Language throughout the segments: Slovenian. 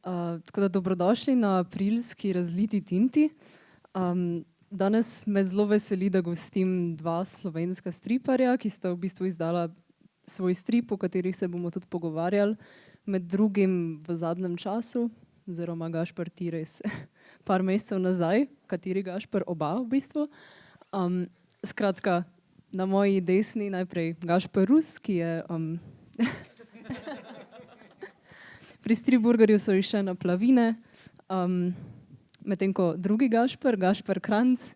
Tako da dobrodošli na aprilski razliti tinti. Danes me zelo veseli, da gostim dva slovenska striparja, ki sta v bistvu izdala svoj strip, o katerih se bomo tudi pogovarjali. Med drugim v zadnjem času, oziroma Gašper ti res par mesecev nazaj, kateri Gašper, oba v bistvu. Skratka, na moji desni najprej Gašper Rus, ki je pri Stripburgerju so išle na Plavine, medtem ko drugi Gašper, Gašper Kranjc,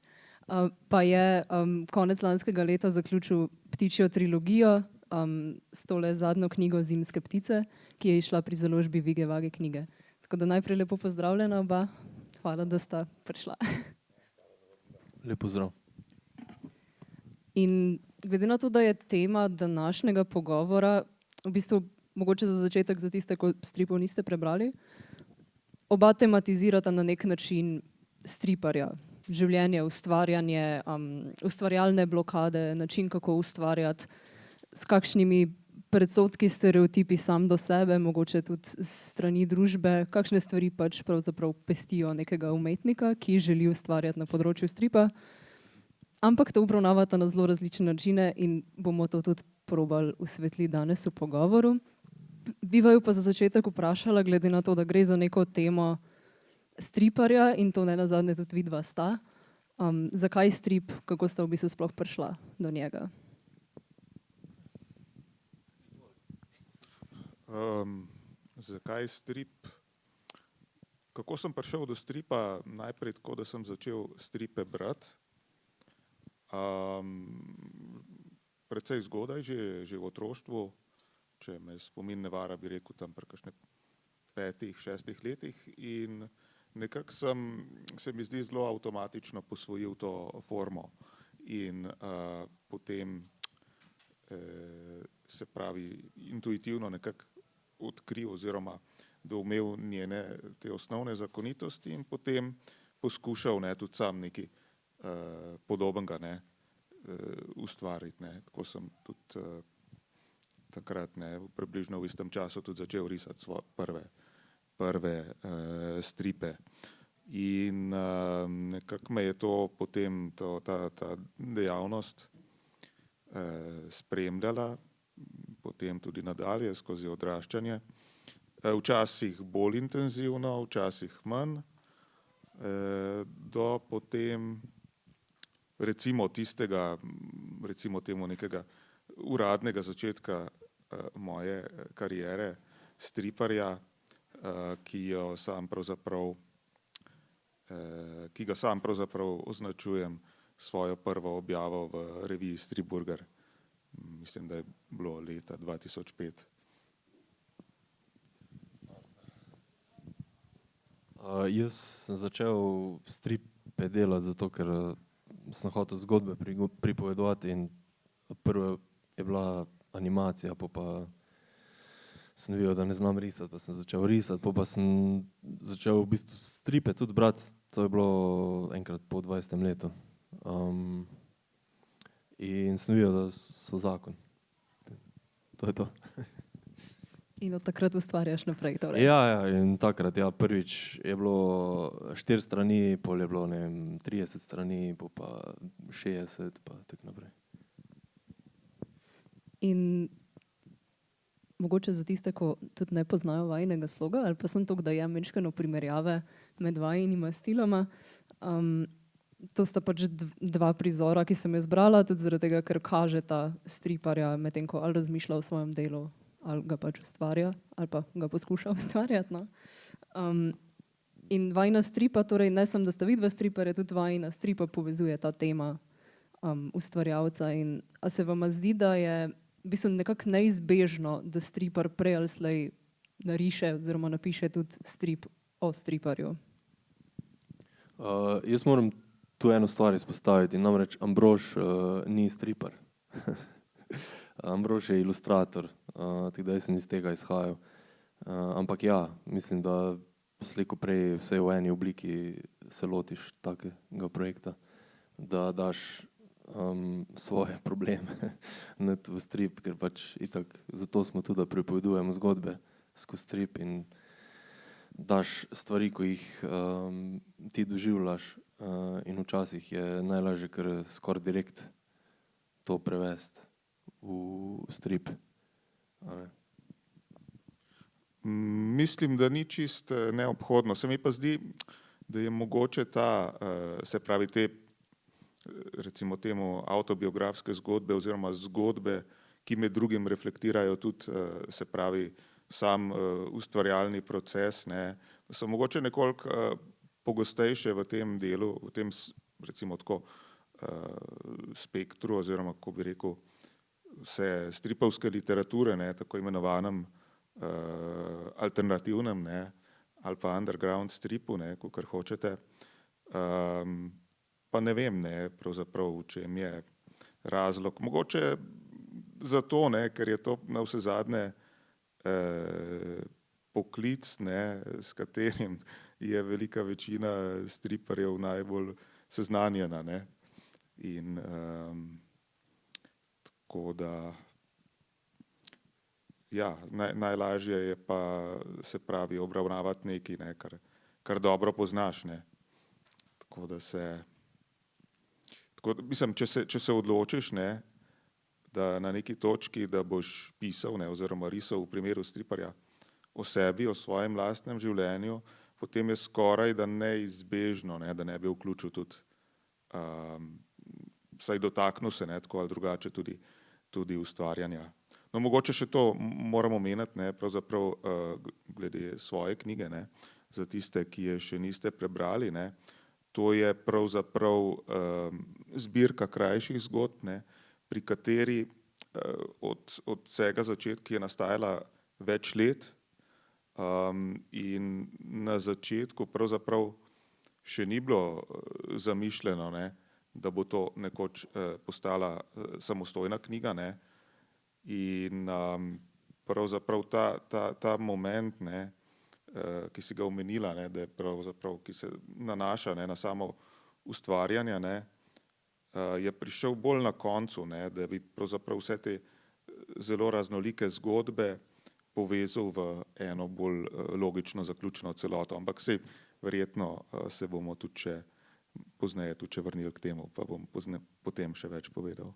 pa je konec lanskega leta zaključil Ptičjo trilogijo s tole zadnjo knjigo Zimske ptice, ki je izšla pri založbi Vige Vage knjige. Tako da najprej lepo pozdravljena oba. Hvala, da sta prišla. Lep pozdrav. In glede na to, da je tema današnjega pogovora, v bistvu mogoče za začetek, za tiste, ko stripov niste prebrali, oba tematizirata na nek način striparja. Življenje, ustvarjanje, ustvarjalne blokade, način, kako ustvarjati, s kakšnimi predsodki, stereotipi sam do sebe, mogoče tudi s strani družbe, kakšne stvari pač pravzaprav pestijo nekega umetnika, ki želi ustvarjati na področju stripa. Ampak to obravnavata na zelo različne načine in bomo to tudi probali osvetliti danes v pogovoru. Bi vaju pa za začetek vprašala, glede na to, da gre za neko temo striparja in to nenazadnje tudi vidva sta, zakaj strip, kako sta v bistvu sploh prišla do njega? Zakaj strip? Kako sem prišel do stripa? Najprej tako, da sem začel stripe brati. Precej zgodaj, že v otroštvu, če me spomin ne vara, bi rekel tam pri kakšnih 5-6 letih, in nekako se mi zdi zelo avtomatično posvojil to formo in potem se pravi intuitivno nekako odkril oziroma doumel njene te osnovne zakonitosti in potem poskušal tudi sam nekaj podobnega ustvariti. Tako sem tudi takrat približno v istem času tudi začel risati svoje prve stripe. In nekako me je to potem, ta dejavnost spremljala, potem tudi nadalje skozi odraščanje. Včasih bolj intenzivno, včasih manj, do potem recimo temu nekega uradnega začetka moje kariere striparja, ki ga sam pravzaprav označujem svojo prvo objavo v reviji Stripburger. Mislim, da je bilo leta 2005. Jaz sem začel stripe delati zato, ker sem hotel zgodbe pripovedovati in prva je bila animacija, pa sem videl, da ne znam risati, pa sem začel risati, pa sem začel v bistvu stripe tudi brati, to je bilo enkrat po 20. letu. In sem videl, da so zakon. To je to. In od takrat ustvarjaš naprej, torej? Ja, in takrat, prvič je bilo 4 strani, pol je bilo, 30 strani, pol pa 60, pa tako naprej. In mogoče za tiste, ko tudi ne poznajo vajinega sloga, ali pa sem to, da jem majčkeno primerjave med vajinima stiloma. To sta pač dva prizora, ki sem jo zbrala, tudi zaradi tega, ker kažeta striparja, medtem ko ali razmišlja o svojem delu, ali ga pač ustvarja, ali pa ga poskuša ustvarjati. In vajina stripa, torej ne samo, da sta vidva striparja, tudi vajina stripa povezuje ta tema ustvarjalca. In a se vama zdi, da je v bistvu nekako neizbežno, da stripar prej ali slej nariše oziroma napiše tudi strip o striparju? Jaz moram tu eno stvar izpostaviti, namreč Ambrož ni stripar. Ambrož je ilustrator, tako da jaz sem iz tega izhajal. Ampak mislim, da slej ko prej vsaj v eni obliki se lotiš takega projekta, da daš svoje probleme v strip, ker pač itak zato smo tudi, da pripovedujemo zgodbe skozi strip in daš stvari, ko jih ti doživljaš in včasih je najlažje kar skoraj direkt to prevesti v strip. A ne? Mislim, da ni čist neobhodno. Se mi pa zdi, da je mogoče ta, se pravi te, recimo temu avtobiografske zgodbe oziroma zgodbe, ki med drugim reflektirajo tudi, se pravi, sam ustvarjalni proces, ne, so mogoče nekoliko pogostejše v tem delu, v tem recimo tako spektru oziroma, kako bi rekel, vse stripovske literature, ne, tako imenovanem alternativnem, ne, ali pa underground stripu, ne, kakor hočete. Pa ne vem, ne, pravzaprav v čem je razlog. Mogoče zato, ne, ker je to navsezadnje poklic, ne, s katerim je velika večina striparjev najbolj seznanjena, ne. In tako da ja, najlažje je pa, se pravi, obravnavati nekaj, ne, kar dobro poznaš, ne. Tako da mislim, če se odločiš, ne, da na neki točki, da boš pisal, ne, oziroma risal v primeru striparja o sebi, o svojem lastnem življenju, potem je skoraj da neizbežno, ne, da ne bi vključil tudi, vsaj dotaknil se, ne, tako ali drugače tudi ustvarjanja. No, mogoče še to moramo omeniti, ne, pravzaprav glede svoje knjige, ne, za tiste, ki je še niste prebrali, ne, to je pravzaprav zbirka krajših zgodb, ne, pri kateri od vsega začetka je nastajala več let in na začetku pravzaprav še ni bilo zamišljeno, ne, da bo to nekoč postala samostojna knjiga, ne, in pravzaprav ta moment, ne, ki si ga omenila, ne, da je pravzaprav, ki se nanaša, ne, na samo ustvarjanje, ne, je prišel bolj na koncu, ne, da bi pravzaprav vse te zelo raznolike zgodbe povezal v eno bolj logično zaključno celoto, ampak saj verjetno se bomo tudi še pozneje vrnili k temu, pa bom potem še več povedal.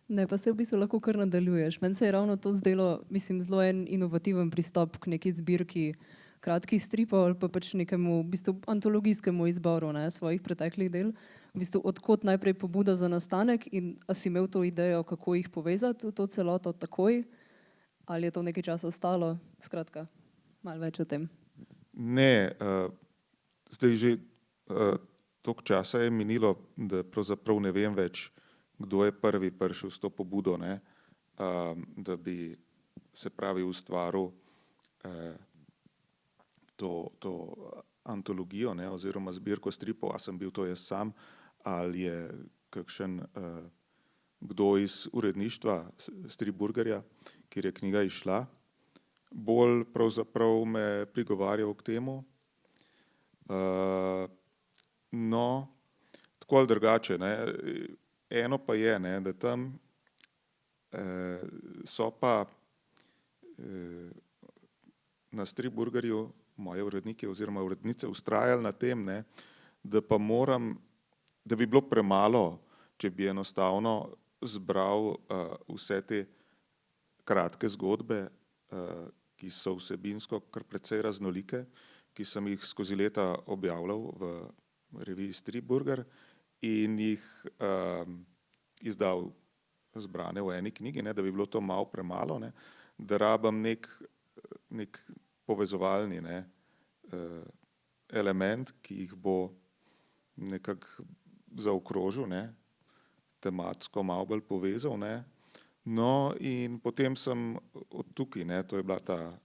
Ne, pa se v bistvu lahko kar nadaljuješ. Meni se je ravno to zdelo, mislim, zelo en inovativen pristop k neki zbirki kratkih stripov ali pa pač nekemu v bistvu antologijskemu izboru, ne, svojih preteklih del. V bistvu odkot najprej pobuda za nastanek in a si imel to idejo, kako jih povezati v to celoto takoj, ali je to nekaj časa stalo? Skratka, malo več o tem. Ne, zdaj že toliko časa je minilo, da pravzaprav ne vem več, kdo je prvi prišel s to pobudo, ne, da bi, se pravi, ustvaril to antologijo, ne, oziroma zbirko stripov, a sem bil to jaz sam, ali je kakšen kdo iz uredništva Stripburgerja, kjer je knjiga izšla, bolj pravzaprav me prigovarjal k temu. No, tako ali drugače, ne, eno pa je, ne, da tam so pa na Stripburgerju moje urednike oziroma urednice vztrajali na tem, ne, da bi bilo premalo, če bi enostavno zbral vse te kratke zgodbe, ki so vsebinsko kar precej raznolike, ki sem jih skozi leta objavljal v reviji Stripburger in jih izdal zbrane v eni knjigi, ne, da bi bilo to malo premalo, ne, da rabim nek povezovalni, ne, element, ki jih bo nekako zaokrožil, ne, tematsko malo bolj povezal, ne. No, in potem sem od tukaj, ne, to je bila ta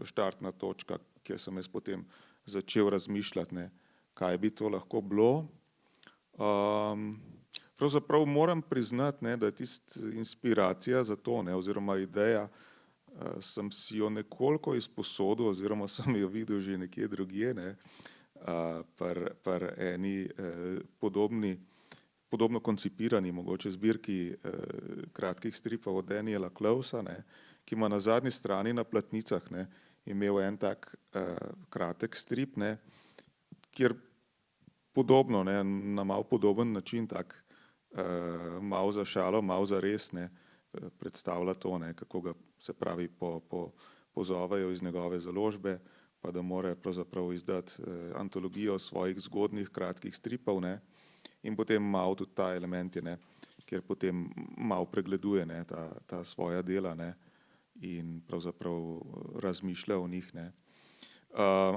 štartna točka, kjer sem jaz potem začel razmišljati, ne, kaj bi to lahko bilo. Pravzaprav moram priznati, ne, da je tista inspiracija za to, ne, oziroma ideja, sem si jo nekoliko izposodil oziroma sem jo videl že nekje drugje, ne, pri eni podobno koncipirani mogoče zbirki kratkih stripov od Daniela Clowesa, ne, ki ima na zadnji strani na platnicah, ne, imel en tak kratek strip, ne, kjer podobno, ne, na malo podoben način, tak malo za šalo, malo za res, ne, predstavlja to, ne, kako ga se pravi pozovejo iz njegove založbe, pa da mora pravzaprav izdati antologijo svojih zgodnjih kratkih stripov, ne, in potem malo tudi ta element je, ne, kjer potem malo pregleduje, ne, ta svoja dela, ne, in pravzaprav razmišlja o njih, ne.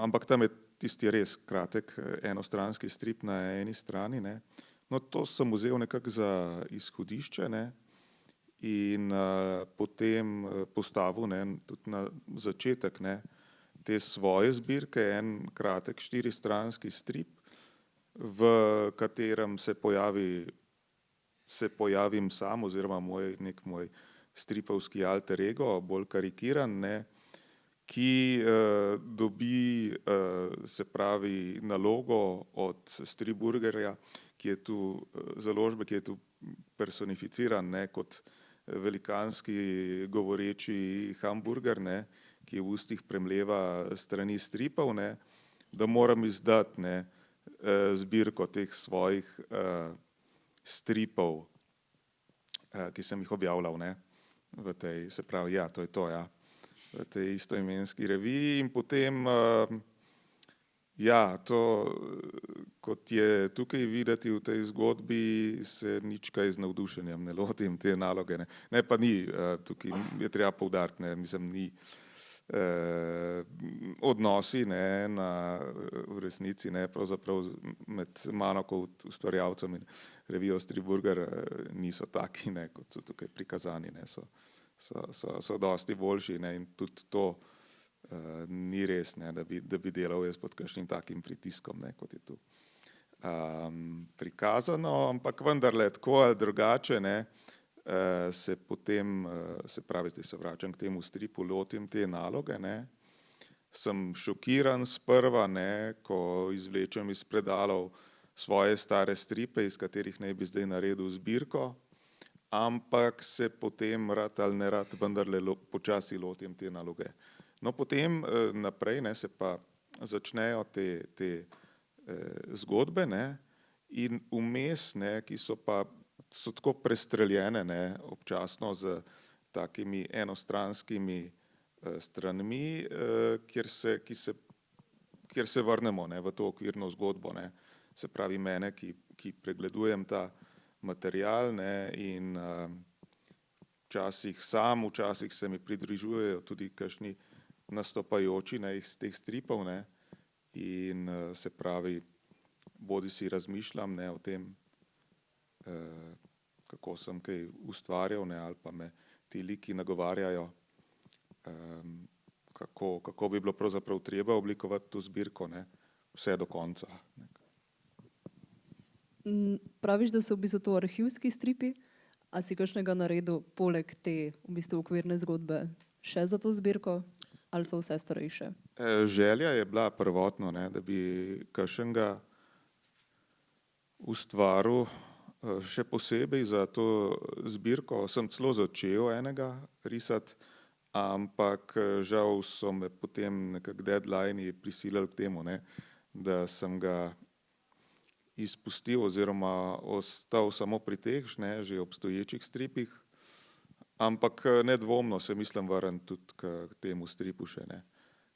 Ampak tam je tisti res kratek enostranski strip na eni strani, ne. No, to sem vzel nekako za izhodišče, ne, in potem postavil, ne, tudi na začetek, ne, te svoje zbirke, en kratek 4-stranski strip, v katerem se pojavim sam oziroma nek moj stripovski alter ego, bolj karikiran, ne, ki dobi se pravi nalogo od Stripburgerja, ki je tu založbe, ki je tu personificiran, ne, kot velikanski govoreči hamburger, ne, ki v ustih premleva strani stripov, ne, da moram izdati, ne, zbirko teh svojih stripov, ki sem jih objavljal, ne, v tej, se pravi, ja, to je to, ja, v tej istoimenski reviji in potem, ja, to, kot je tukaj videti v tej zgodbi, se nič kaj z navdušenjem ne lotim te naloge, ne, ne pa ni, tukaj je treba poudariti, ne, mislim, ni odnosi, ne, v resnici, ne, pravzaprav med mano kot ustvarjalcem in revijo Stripburger niso taki, ne, kot so tukaj prikazani, ne, so dosti boljši, ne, in tudi to ni res, ne, da bi delal jaz pod kakšnim takim pritiskom, ne, kot je tu prikazano, ampak vendarle tako ali drugače, ne, se potem, se pravi, zdaj se vračam k temu stripu, lotim te naloge, ne, sem šokiran sprva, ne, ko izvlečem iz predalov svoje stare stripe, iz katerih naj bi zdaj naredil zbirko, ampak se potem rad ali ne rad vendarle počasi lotim te naloge. No, potem naprej, ne, se pa začnejo te zgodbe, ne, in vmes, ne, ki so tako prestreljene, ne, občasno z takimi enostranskimi stranmi, kjer se vrnemo, ne, v to okvirno zgodbo, ne, se pravi mene, ki pregledujem ta material, ne, in včasih sam, včasih se mi pridružujejo tudi kakšni nastopajoči, ne, iz teh stripov, ne, in se pravi, bodisi razmišljam, ne, o tem, kako sem kaj ustvarjal, ne, ali pa me ti liki nagovarjajo, kako bi bilo pravzaprav treba oblikovati to zbirko, ne, vse do konca. Praviš, da so v bistvu to arhivski stripi, a si kakšnega naredil poleg te v bistvu okvirne zgodbe še za to zbirko, ali so vse starejše? Želja je bila prvotno, ne, da bi kakšnega ustvaril še posebej za to zbirko. Sem celo začel enega risati, ampak žal so me potem nekako deadlini prisilili k temu, ne, da sem ga izpustil oziroma ostal samo pri teh, ne, že obstoječih stripih, ampak nedvomno se mislim vrniti tudi k temu stripu še, ne,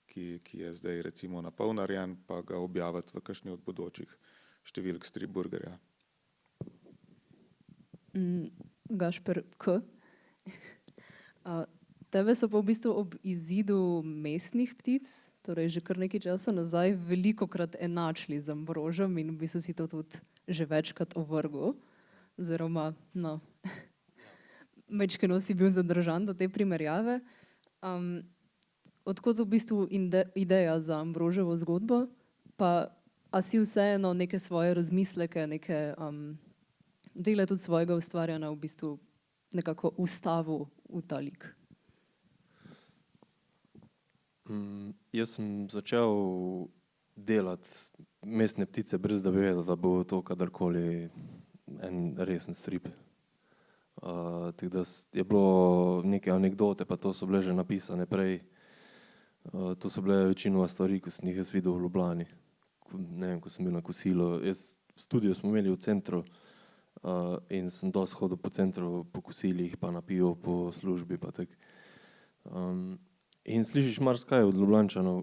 ki je zdaj recimo napol narejen, pa ga objaviti v kakšni od bodočih številk Stripburgerja. Gašper K. Tebe so pa v bistvu ob izidu Mestnih ptic, torej že kar nekaj časa nazaj, velikokrat enačili z Ambrožem in v bistvu si to tudi že večkrat ovrgel, oziroma no, majčkeno si bil zadržan do te primerjave. Odkot v bistvu ideja za Ambroževo zgodbo, pa a si vseeno neke svoje razmisleke, neke dele tudi svojega ustvarjanja v bistvu nekako ustavil v ta lik? Jaz sem začel delati Mestne ptice, brez da bi vedel, da bo to kadarkoli en resen strip. Tako da je bilo neke anekdote, pa to so bile že napisane prej. To so bile večinoma stvari, ko sem jih jaz videl v Ljubljani. Ne vem, ko sem bil na kosilu. Studio smo imeli v centru in sem dosti hodil po centru, po kosilih, pa na pivo, po službi, pa tak. In slišiš marsikaj od Ljubljančanov,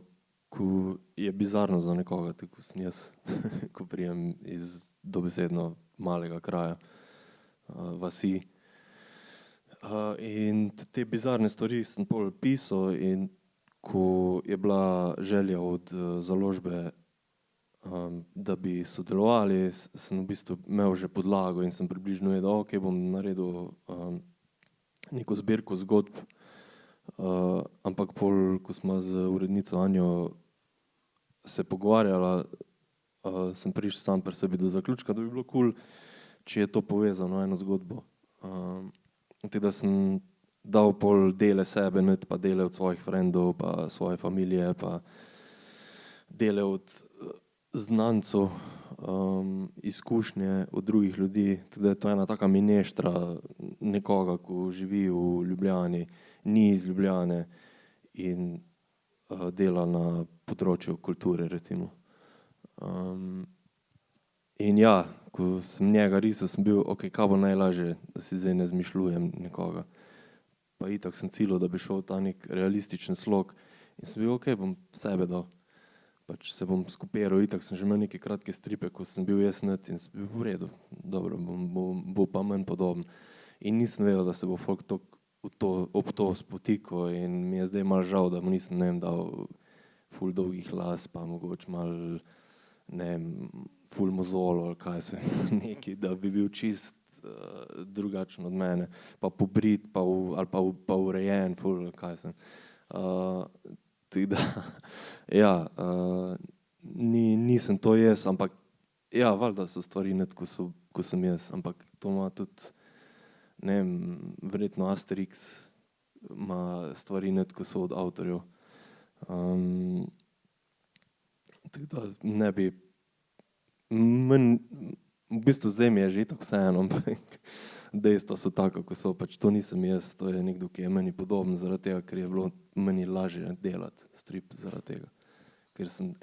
ko je bizarno za nekoga, tako sem jaz, ko prijem iz dobesedno malega kraja, vasi. In te bizarne stvari sem pol pisal in ko je bila želja od založbe, da bi sodelovali, sem v bistvu imel že podlago in sem približno vedel, ok, bom naredil neko zbirko zgodb, ampak pol, ko smo z urednico Anjo se pogovarjala, sem prišel sam pri sebi do zaključka, da bi bilo kul, če je to povezano eno zgodbo. Da sem dal pol dele sebe, pa dele od svojih frendov, pa svoje familije, pa dele od znancev, izkušnje od drugih ljudi. Tudi je to ena taka mineštra nekoga, ko živi v Ljubljani, ni iz Ljubljane in dela na področju kulture, recimo. In ja, ko sem njega risal, sem bil, ok, kaj bo najlažje, da si zdaj ne izmišljujem nekoga. Pa itak sem ciljal, da bi šel ta nek realističen slog in sem bil, ok, bom sebe dal. Pač se bom skopiral, itak sem že imel neke kratke stripe, ko sem bil jaz net in sem bil v redu. Dobro, bo pa manj podoben. In nisem vedel, da se bo folk ob to spotikal in mi je zdaj malo žal, da mu nisem, ne vem, dal ful dolgih las, pa mogoče malo, ne vem, ful mozolo ali kaj se, neki, da bi bil čist drugačen od mene, pa pobrit, ali pa urejen, ful, kaj sem. Tako da, ja, nisem to jaz, ampak ja, valjda so stvari net, ko sem jaz, ampak to ima tudi, ne vem, verjetno Asterix ima stvari net, ko so od avtorjev. Tako da ne bi, v bistvu zdaj mi je že itak vseeno, ampak dejstva so taka, ko so, pač to nisem jaz, to je nekdo, ki je meni podoben zaradi tega, ker je bilo meni lažje delati strip zaradi tega. Ker sem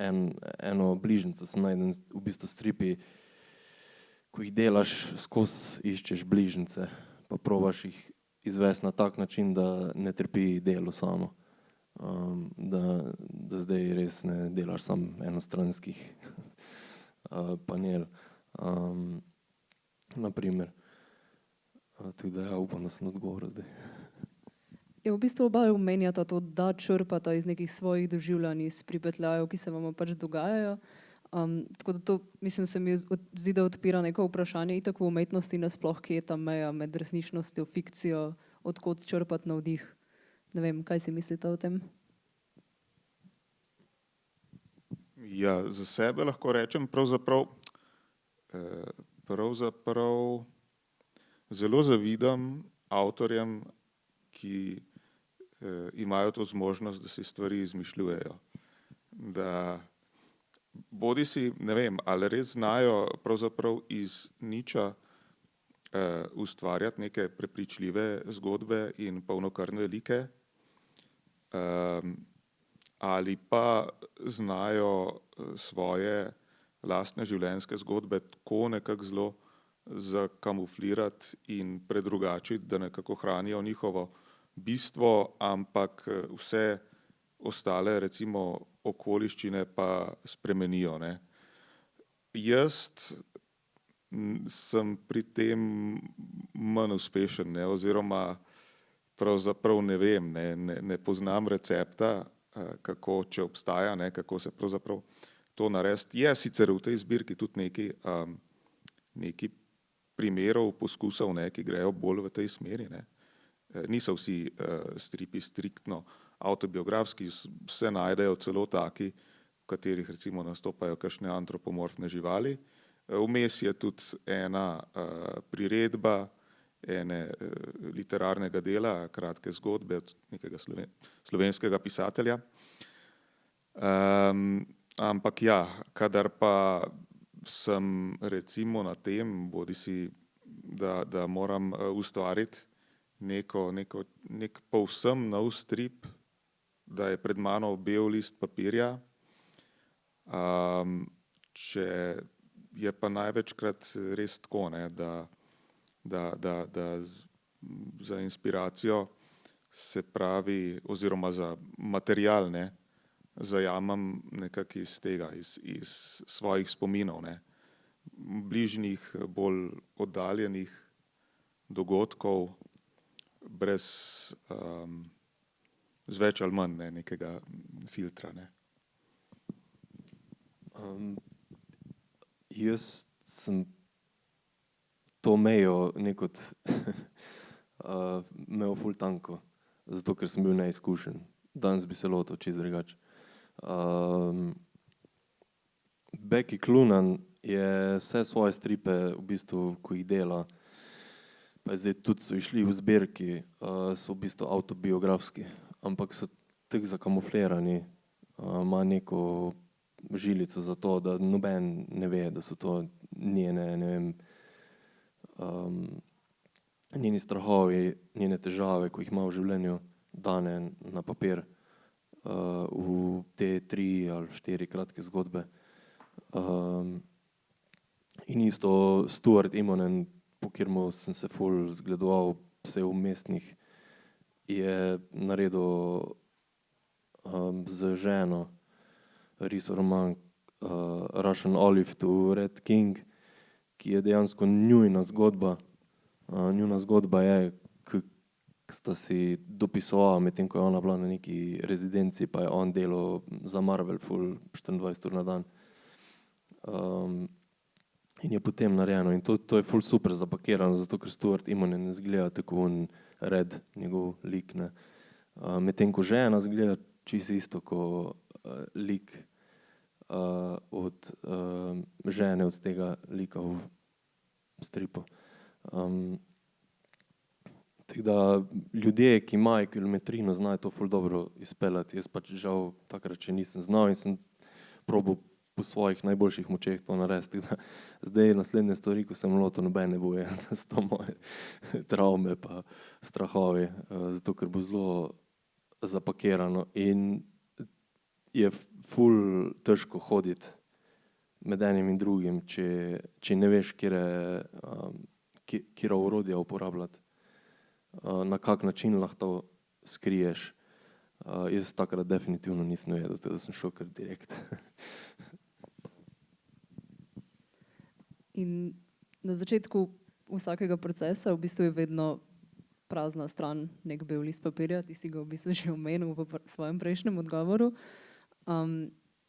eno bližnjico sem najdem, v bistvu stripi, ko jih delaš, skozi iščeš bližnjice, pa probaš jih izvesti na tak način, da ne trpi delo samo. Da zdaj res ne delaš samo enostranskih panel, naprimer. Tako da ja, upam, da sem odgovoril zdaj. Ja, v bistvu oba omenjata to, da črpata iz nekih svojih doživljanj, iz pripetljajev, ki se vam pač dogajajo. Tako da to, mislim, se mi zdi, da odpira neko vprašanje itak v umetnosti nasploh, kje je ta meja med resničnostjo, fikcijo, odkot črpati navdih. Ne vem, kaj si mislite o tem? Ja, za sebe lahko rečem pravzaprav zelo zavidam avtorjem, ki imajo to zmožnost, da si stvari izmišljujejo. Da bodisi, ne vem, ali res znajo pravzaprav iz niča ustvarjati neke prepričljive zgodbe in polnokrvne like, ali pa znajo svoje lastne življenjske zgodbe tako nekako zelo zakamuflirati in predrugačiti, da nekako hranijo njihovo bistvo, ampak vse ostale, recimo, okoliščine pa spremenijo, ne. Jaz sem pri tem manj uspešen, ne, oziroma pravzaprav ne vem, ne poznam recepta, kako, če obstaja, ne, kako se pravzaprav to narediti. Je sicer v tej zbirki tudi nekaj primerov, poskusov, ne, ki grejo bolj v tej smeri, ne. Niso vsi stripi striktno avtobiografski, se najdejo celo taki, v katerih recimo nastopajo kakšne antropomorfne živali. Vmes je tudi ena priredba literarnega dela, kratke zgodbe od nekega slovenskega pisatelja. Ampak ja, kadar pa sem recimo na tem, bodisi da moram ustvariti nek povsem nov strip, da je pred mano bel list papirja. Če je pa največkrat res tako, ne, da za inspiracijo, se pravi, oziroma za material, ne, zajamem nekako iz tega, iz svojih spominov, ne, bližnjih, bolj oddaljenih dogodkov, brez z več ali manj, ne, nekega filtra, ne. Jaz sem to mejo nekod imel ful tanko, zato ker sem bil neizkušen. Danes bi se lotil čisto drugače. Becky Clunan je vse svoje stripe, v bistvu, ko jih dela, pa zdaj tudi so išli v zbirki, so v bistvu avtobiografski, ampak so tako zakamuflirani, ima neko žilico za to, da noben ne ve, da so to njene, ne vem, njeni strahovi, njene težave, ko jih ima v življenju, dane na papir, v te 3 ali 4 kratke zgodbe. In isto Stuart Immonen, po kateremu sem se ful zgledoval, vse vmesnih, je naredil z ženo risal roman Russian Olive to Red King, ki je dejansko njuna zgodba. Njuna zgodba je, ko sta si dopisovala, medtem ko je ona bila na neki rezidenci, pa je on delal za Marvel ful 24 ur na dan. In je potem narejeno in to je ful super zapakirano, zato ker Stuart Immonen ne izgleda tako red, njegov lik, ne. Medtem ko žena izgleda čisto isto ko lik od žene od tega lika v stripu. Tako da ljudje, ki imajo kilometrino, znajo to ful dobro izpeljati. Jaz pač žal takrat še nisem znal in sem probal po svojih najboljših močeh to narediti. Tako da zdaj naslednje stvari, ko sem lotil, noben ne boje, da so to moje travme pa strahovi, zato ker bo zelo zapakirano in je ful težko hoditi med enim in drugim, če ne veš, katera orodja uporabljati, na kak način lahko to skriješ. Jaz takrat definitivno nisem vedel, da sem šel kar direkt. In na začetku vsakega procesa v bistvu je vedno prazna stran, nek bel list papirja, ti si ga v bistvu že omenil v svojem prejšnjem odgovoru.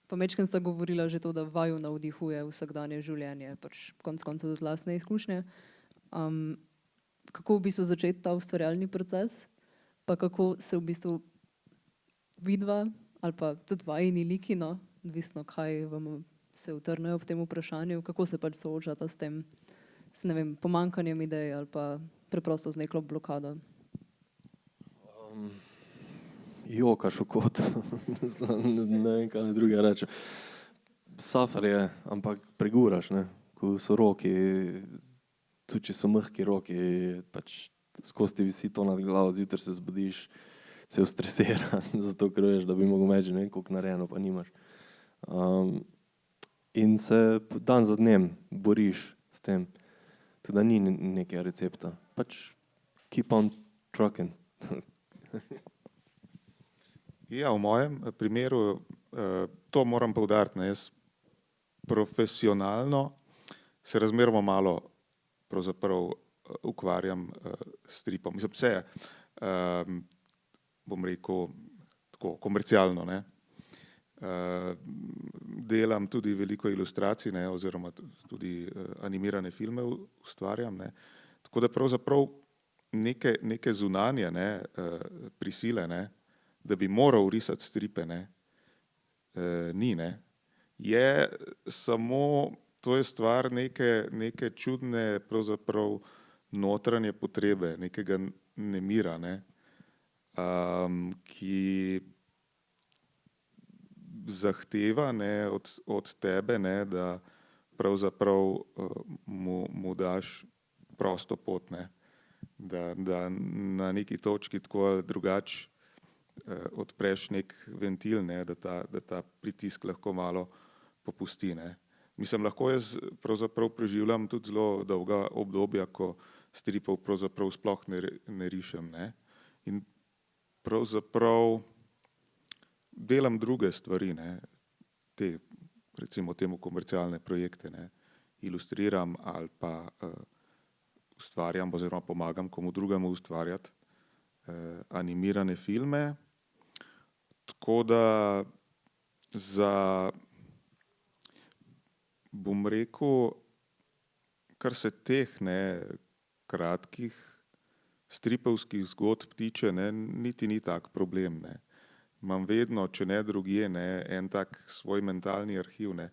Pa majčkeno sta govorila že to, da vaju navdihuje vsakdanje življenje, pač konec koncev tudi lastne izkušnje. Kako v bistvu začeti ta ustvarjalni proces, pa kako se v bistvu vidva ali pa tudi vajini liki, no, odvisno kaj vam se utrnejo ob tem vprašanju, kako se pač soočata s tem, ne vem, pomanjkanjem idej ali pa preprosto z neko blokado? Jokaš v kotu, ne vem, kaj drugega reče. Suffer je, ampak preguraš, ne, ko so roki, tudi če so mehki roki, pač skozi ti visi to nad glavo, zjutraj se zbudiš, cel stresiran, zato ker veš, da bi mogel imeti že ne vem koliko narejeno, pa nimaš. In se dan za dnem boriš s tem, tako da ni nekega recepta, pač keep on trucking. Ja, v mojem primeru, to moram poudariti, ne, jaz profesionalno se razmeroma malo pravzaprav ukvarjam s stripom. Mislim, vse, bom rekel, tako komercialno, ne. Delam tudi veliko ilustracij, ne, oziroma tudi animirane filme ustvarjam, ne. Tako da pravzaprav neke zunanje, ne, prisile, ne, da bi moral risati stripe, ne, ni, ne. Je samo, to je stvar neke čudne pravzaprav notranje potrebe, nekega nemira, ne, ki zahteva, ne, od tebe, ne, da pravzaprav mu daš prosto pot, ne. Da na neki točki tako ali drugače odpreš nek ventil, ne, da ta pritisk lahko malo popusti. Ne. Mislim, lahko jaz pravzaprav preživljam tudi zelo dolga obdobja, ko stripov pravzaprav sploh ne rišem. Ne. In pravzaprav delam druge stvari, ne, te, recimo temu komercialne projekte, ne, ilustriram ali pa ustvarjam oziroma pomagam komu drugemu ustvarjati animirane filme. Tako da bom rekel, kar se teh ne, kratkih stripovskih zgodb tiče, ne, niti ni tak problem. Ne. Imam vedno, če ne drugje, ne, en tak svoj mentalni arhiv, ne,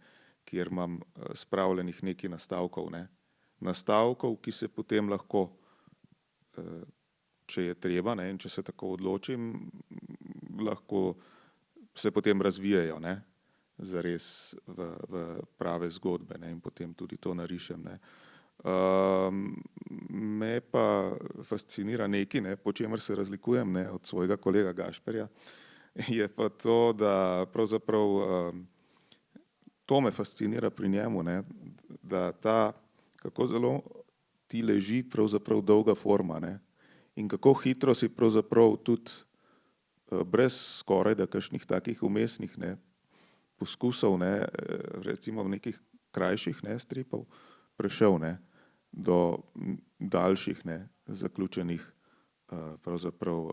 kjer imam spravljenih nekaj nastavkov. Ne. Nastavkov, ki se potem lahko, če je treba, ne, in če se tako odločim, lahko se potem razvijajo, ne, zares v prave zgodbe, ne, in potem tudi to narišem. Ne. Me pa fascinira nekaj, ne, po čemer se razlikujem, ne, od svojega kolega Gašperja, je pa to, da pravzaprav to me fascinira pri njemu, ne, da ta, kako zelo ti leži pravzaprav dolga forma, ne, in kako hitro si pravzaprav tudi brez skoraj da kakšnih takih vmesnih, ne, poskusov, ne, recimo v nekih krajših, ne, stripov prešel, ne, do daljših, ne, zaključenih pravzaprav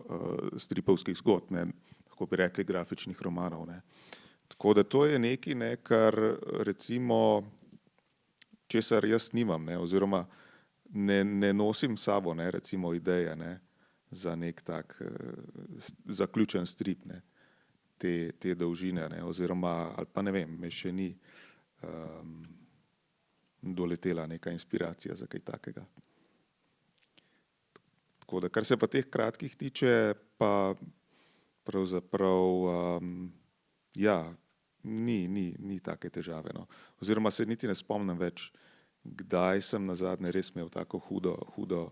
stripovskih zgodb, ne, lahko bi rekli grafičnih romanov, ne. Tako da to je nekaj, ne, kar recimo, česar jaz nimam, ne, oziroma ne nosim sabo, ne, recimo ideje, ne, za nek tak zaključen strip, ne, te dolžine, ne, oziroma, ali pa ne vem, me še ni doletela neka inspiracija za kaj takega. Tako da, kar se pa teh kratkih tiče, pa pravzaprav ja, ni take težave, no. Oziroma se niti ne spomnim več, kdaj sem nazadnje res imel tako hudo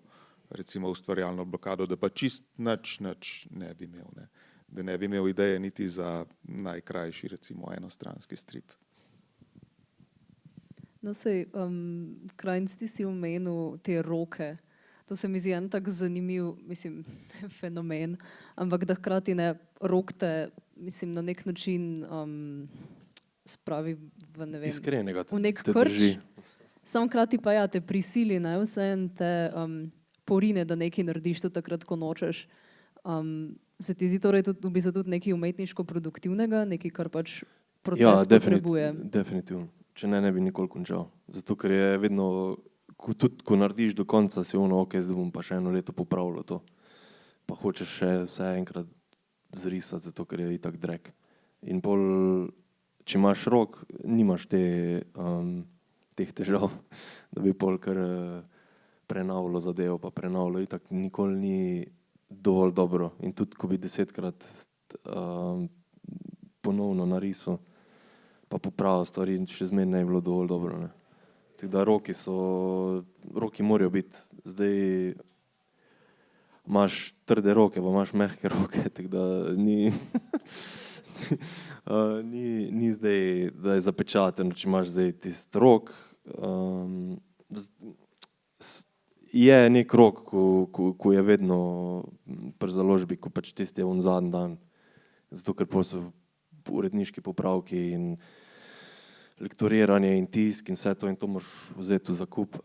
recimo ustvarjalno blokado, da pa čist nič ne bi imel, ne. Da ne bi imel ideje niti za najkrajši, recimo enostranski strip. No, sej, Krajnc, ti si omenil te roke. To se mi zdi en tak zanimiv, mislim, fenomen, ampak da hkrati ne, rok te, mislim, na nek način spravi v, ne vem, Iskrenega v nek te krč. drži. Sam hkrati pa ja, te prisili, ne, vseeno te porine, da nekaj narediš tudi takrat, ko nočeš. Se ti zdi torej tudi, v bistvu tudi nekaj umetniško produktivnega, nekaj, kar pač proces potrebuje? Definitivno. Če ne bi nikoli končal. Zato, ker je vedno, tudi ko narediš do konca, si ono, ok, zdaj bom pa še eno leto popravljal to. Pa hočeš še vse enkrat zrisati, zato ker je itak drek. In pol, če imaš rok, nimaš teh težav, da bi pol kar prenavljal zadevo, pa prenavljal, itak nikoli ni dovolj dobro. In tudi, ko bi 10-krat ponovno narisal, pa popravil stvari, še zmeraj ne je bilo dovolj dobro, ne. Tako da roki morajo biti. Zdaj imaš trde roke, pa imaš mehke roke, tako da ni zdaj, da je zapečateno, če imaš zdaj tisti rok. Je nek rok, ko je vedno pri založbi, ko pač tisti je zadnji dan, zato ker pol so uredniški popravki in lektoriranje in tisk in vse to, in to moraš vzeti v zakup.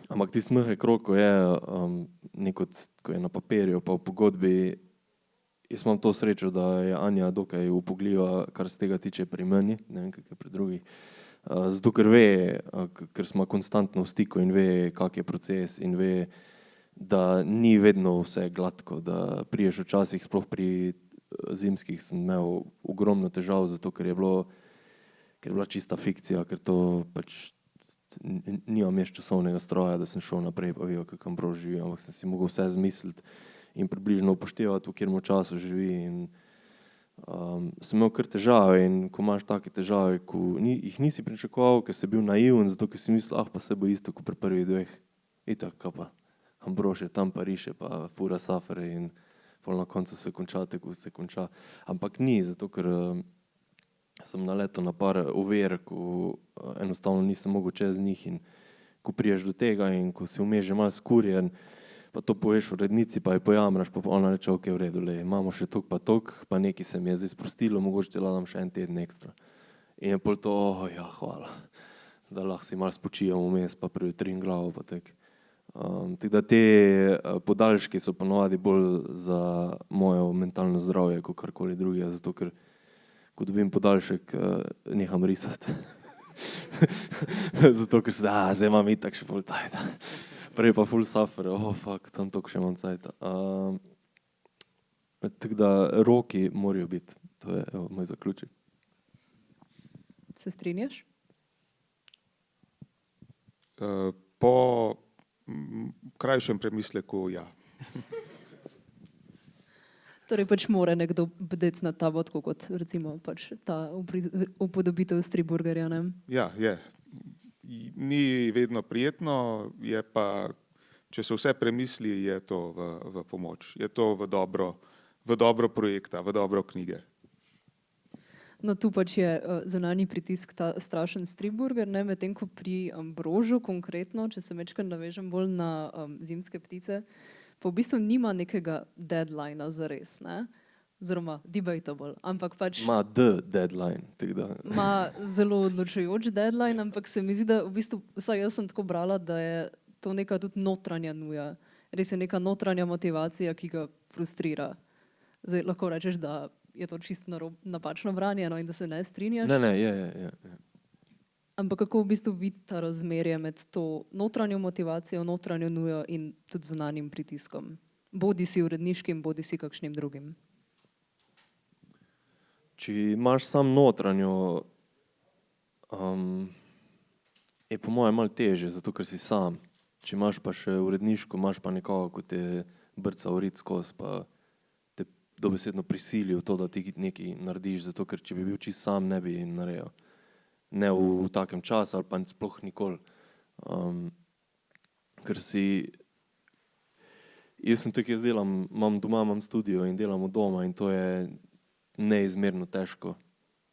Ampak tisti mehek rok, ko je ko je na papirju pa v pogodbi, jaz imam to srečo, da je Anja dokaj upogljiva, kar se tega tiče pri meni, ne vem, kak je pri drugih. Zato, ker ve, ker smo konstantno v stiku in ve, kak je proces in ve, da ni vedno vse gladko, da priješ včasih, sploh pri zimskih sem imel ogromno težav, zato ker je bila čista fikcija, ker to pač nimam jaz časovnega stroja, da sem šel naprej, pa vijo, kakam prav živi, ampak sem si mogel vse zmisliti in približno upoštevati, v katerem času živi. In sem imel kar težave, in ko imaš take težave, ko jih nisi pričakoval, ker si bil naiven, zato ker si mislil, pa se bo isto kot pri prvih dveh. Itak, kaj pa, Ambrož je tam pa riše, pa fura safere in pol na koncu se konča tako, kot se konča. Ampak ni, zato ker sem naletel na par ovir, ko enostavno nisem mogel čez njih in ko priješ do tega in ko si vmes že malo skurjen, pa to poveš v urednici, pa je pojamraš, pa ona reče, ok, v redu, imamo še tok, pa nekaj se mi je zdaj sprostilo, mogoče ti dam še en teden ekstra. In je pol to, ja, hvala, da lahko si malo spočijem vmes, pa prevetrim glavo, pa tek. Tako da te podaljški so ponovadi bolj za moje mentalno zdravje, kot karkoli drugega, zato ker ko dobim podaljšek, neham risati. Zato, ker se zdaj imam itak še ful cajta. Prej pa ful suffer, fuck, tam toliko še imam cajta. Tako da roki morajo biti, to je moj zaključek. Se strinjaš? Po krajšem premisleku, ja. Torej pač mora nekdo bdeti nad tabo, tako kot recimo pač ta upodobitev Striburgerja, ne? Ja, je. Ni vedno prijetno, je pa, če se vse premisli, je to v pomoč. Je to v dobro projekta, v dobro knjige. No, tu pač je zunanji pritisk ta strašen Striburger, ne, medtem ko pri Ambrožu konkretno, če se večkrat navežem bolj na Zimske ptice, pa v bistvu nima nekega deadlina zares, ne? Oziroma debatable, ampak pač Ma deadline, tako da. ima zelo odločujoč deadline, ampak se mi zdi, da v bistvu, vsaj jaz sem tako brala, da je to neka tudi notranja nuja. Res je neka notranja motivacija, ki ga frustrira. Zdaj lahko rečeš, da je to čisto napačno branje, no, in da se ne strinjaš. Ne, je. Ampak kako v bistvu vidi ta razmerje med to notranjo motivacijo, notranjo nujo in tudi zunanjim pritiskom? Bodi si uredniškim, bodi si kakšnim drugim. Če imaš sam notranjo, je po mojem malo težje, zato ker si sam. Če imaš pa še uredniško, imaš pa nekoga, ko te brca urit skozi, pa te dobesedno prisili v to, da ti nekaj narediš, zato ker če bi bil čisto sam, ne bi naredil. Ne v takem času ali pa sploh nikoli. Ker jaz sem tako, jaz delam, imam studio in delam od doma in to je neizmerno težko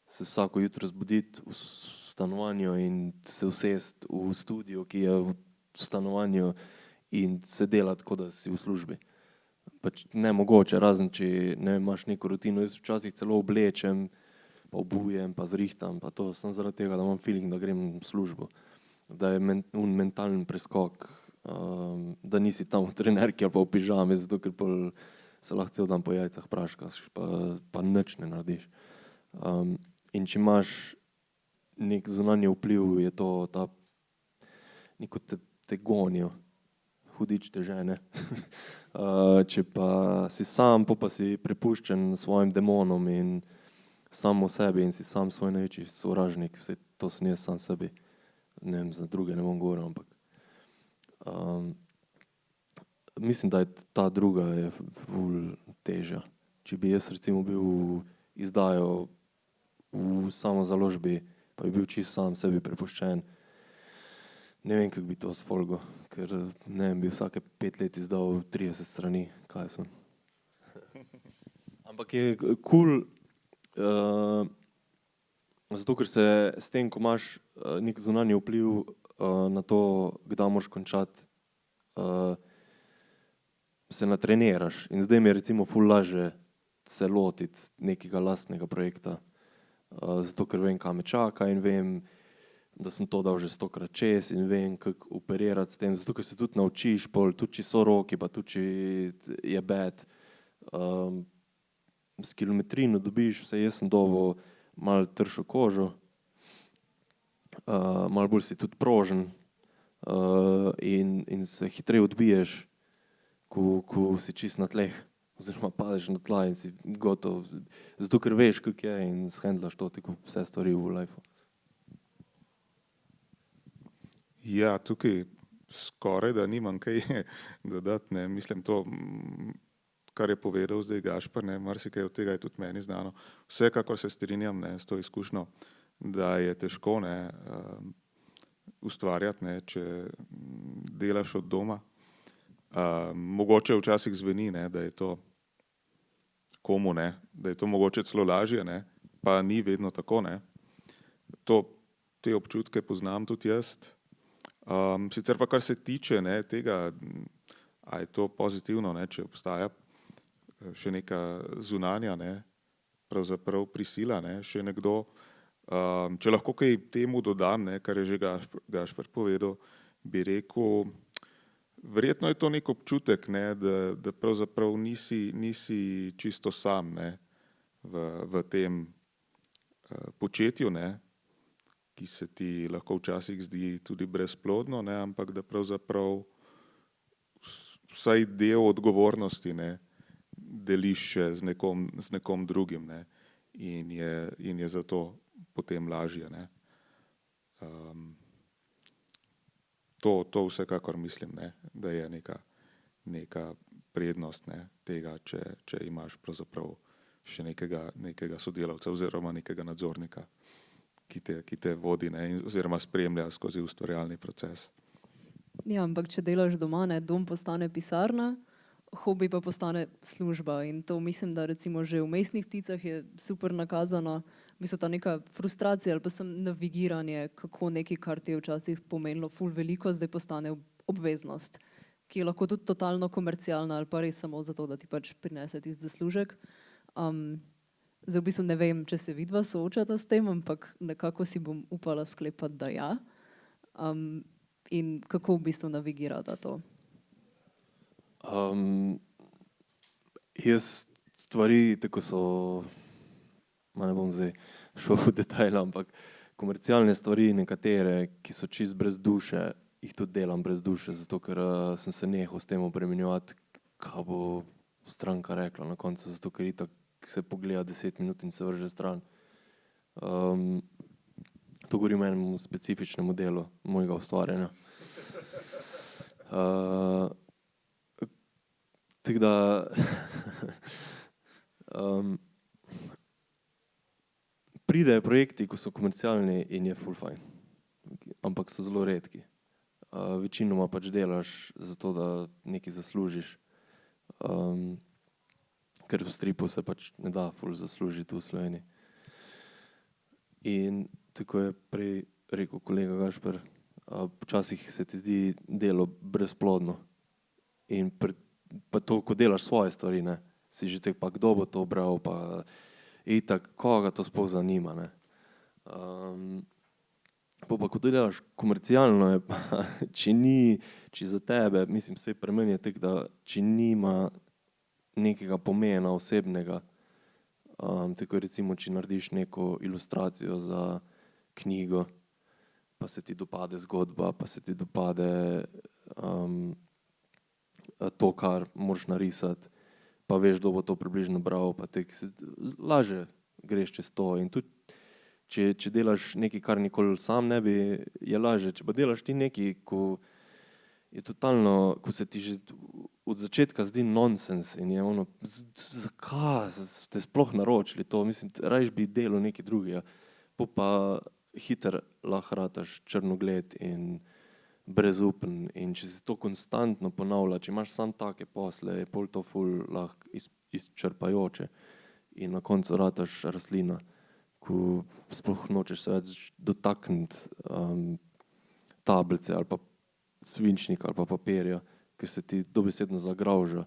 se vsako jutro zbuditi v stanovanju in se usesti v studio, ki je v stanovanju in se delati, kot da si v službi. Pač nemogoče, razen če ne imaš neko rutino, jaz včasih celo oblečem, pa obujem, pa zrihtam, pa to sem zaradi tega, da imam feeling, da grem v službo. Da je mentalen preskok, da nisi tam v trenerki ali pa v pižami, zato ker se lahko cel dan po jajcah praškaš, pa nič ne narediš. In če imaš nek zunanji vpliv, je to ta, neko te gonijo, hudič te žene. Če pa si sam, pa si prepuščen svojim demonom in sam o sebi in si sam svoj največji sovražnik, vse to sem jaz sam sebi, ne vem, za druge ne bom govoril, ampak mislim, da je ta druga je ful težja. Če bi jaz recimo bil izdajal v samozaložbi, pa bi bil čisto sam sebi prepuščen, ne vem, kako bi to sfolgo, ker ne vem, bi vsake 5 let izdal 30 strani, kaj so. Ampak je cool, zato ker se s tem, ko imaš nek zunanji vpliv na to, kdaj moraš končati, se natreniraš. In zdaj mi je recimo ful lažje se lotiti nekega lastnega projekta, zato ker vem, kaj me čaka in vem, da sem to dal že 100-krat čez in vem, kako operirati s tem, zato ker se tudi naučiš, tudi če so roki, pa tudi če je bed, s kilometrino dobiš, vse jaz sem dobil malo tršo kožo, malo bolj si tudi prožen in se hitreje odbiješ, ko si čist na tleh, oziroma padeš na tla in si gotov, zato ker veš, kako je in shendlaš to, tako vse stvari v lifeu. Ja, tukaj skoraj da nimam kaj dodati, ne, mislim to, kar je povedal zdaj Gašper, ne, marsikaj od tega je tudi meni znano. Vsekakor se strinjam, ne, s to izkušnjo, da je težko, ne, ustvarjati, ne, če delaš od doma. Mogoče včasih zveni, ne, da je to komu, ne, da je to mogoče celo lažje, ne, pa ni vedno tako. Ne. Te občutke poznam tudi jaz. Sicer pa kar se tiče, ne, tega, a je to pozitivno, ne, če obstaja še neka zunanja, ne, pravzaprav prisila, ne, še nekdo. Če lahko kaj temu dodam, ne, kar je že Gašper povedal, bi rekel, verjetno je to nek občutek, ne, da pravzaprav nisi čisto sam, ne, v tem početju, ne, ki se ti lahko včasih zdi tudi brezplodno, ne, ampak da pravzaprav vsaj del odgovornosti, ne, deliš še z nekom drugim, ne, in je zato potem lažje. Ne. To vsekakor mislim, ne, da je neka prednost, ne, tega, če imaš pravzaprav še nekega sodelavca oziroma nekega nadzornika, ki te vodi, ne, oziroma spremlja skozi ustvarjalni proces. Ja, ampak če delaš doma, ne, dom postane pisarna, hobi pa postane služba in to mislim, da recimo že v Mestnih pticah je super nakazano, v bistvu ta neka frustracija ali pa sem navigiranje, kako nekaj, kar ti je včasih pomenilo ful veliko, zdaj postane obveznost, ki je lahko tudi totalno komercialna ali pa res samo zato, da ti pač prinese tisti zaslužek. Zdaj v bistvu ne vem, če se vidva soočata s tem, ampak nekako si bom upala sklepati, da ja. In kako v bistvu navigirata to? Jaz stvari, tako so, ne bom zdaj šel v detajle, ampak komercialne stvari, nekatere, ki so čist brez duše, jih tudi delam brez duše, zato ker sem se nehal s tem obremenjevati, kaj bo stranka rekla na koncu, zato ker itak se pogleda 10 minut in se vrže stran. To govorim o enem specifičnem delu mojega ustvarjanja. Tako da pridejo projekti, ko so komercialni in je ful fajn, ampak so zelo redki. Večinoma pač delaš zato, da nekaj zaslužiš, ker v stripu se pač ne da ful zaslužiti v Sloveniji. In tako je prej rekel kolega Gašper, včasih se ti zdi delo brezplodno in pa to, ko delaš svoje stvari, ne, si že tek pa kdo bo to bral, pa itak, koga to sploh zanima, ne. Pa ko to delaš komercialno, je pa, če za tebe, mislim, saj pri meni je tako, da če nima nekega pomena osebnega, tako recimo, če narediš neko ilustracijo za knjigo, pa se ti dopade zgodba, pa se ti dopade to, kar moraš narisati, pa veš, kdo bo to približno bral, pa tek se lažje greš čez to. In tudi, če delaš nekaj, kar nikoli sam ne bi, je lažje. Če pa delaš ti nekaj, ko je totalno, ko se ti že od začetka zdi nonsens in je ono, zakaj ste sploh naročili to, mislim, rajš bi delal nekaj drugega, pa hitro lahko rataš črnogled in brezupen in če se to konstantno ponavlja, če imaš samo take posle, je pol to ful lahko izčrpajoče in na koncu rataš rastlina, ko sploh nočeš se več dotakniti tablice ali pa svinčnika ali pa papirja, ker se ti dobesedno zagravža,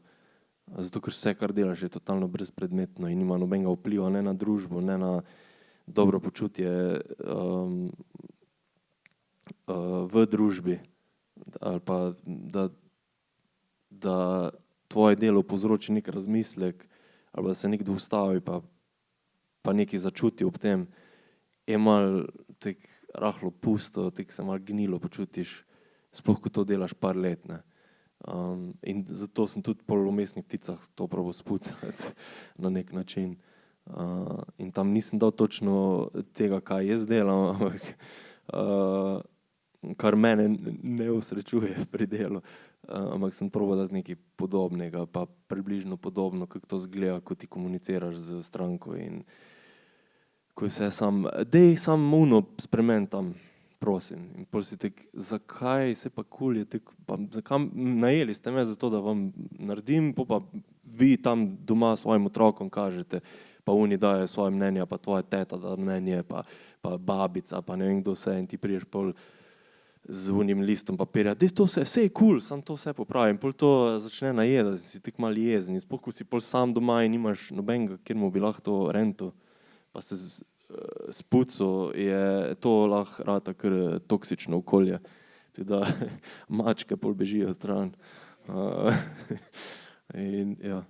zato ker vse, kar delaš, je totalno brezpredmetno in nima nobenega vpliva ne na družbo, ne na dobro počutje v družbi ali pa da tvoje delo povzroči nek razmislek ali da se nekdo ustavi pa nekaj začuti ob tem, je malo tek rahlo pusto, tek se malo gnilo počutiš, sploh ko to delaš par let, ne. In zato sem tudi pol v Mestnih pticah to probal spucati na nek način. In tam nisem dal točno tega, kaj jaz delam, ampak kar mene ne osrečuje pri delu, ampak sem probal dati nekaj podobnega, pa približno podobno, kako to izgleda, ko ti komuniciraš s stranko in ko je vse dej samo ono spremeni tam, prosim. In pol si tek, zakaj se pa kul je tek, pa zakaj najeli ste me za to, da vam naredim, pa vi tam doma svojim otrokom kažete, pa oni dajo svoje mnenja, pa tvoja teta da mnenje, pa babica, pa ne vem kdo vse in ti priješ pol z unim listom papirja, to vse je kul, sam to vse popravim, pol to začne najedati, si tek malo jezen in sploh, ko si pol sam doma in nimaš nobenega, kjer mu bi lahko to rentil, pa se spucu, je to lahko rata kar toksično okolje, da mačke pol bežijo stran. In ja.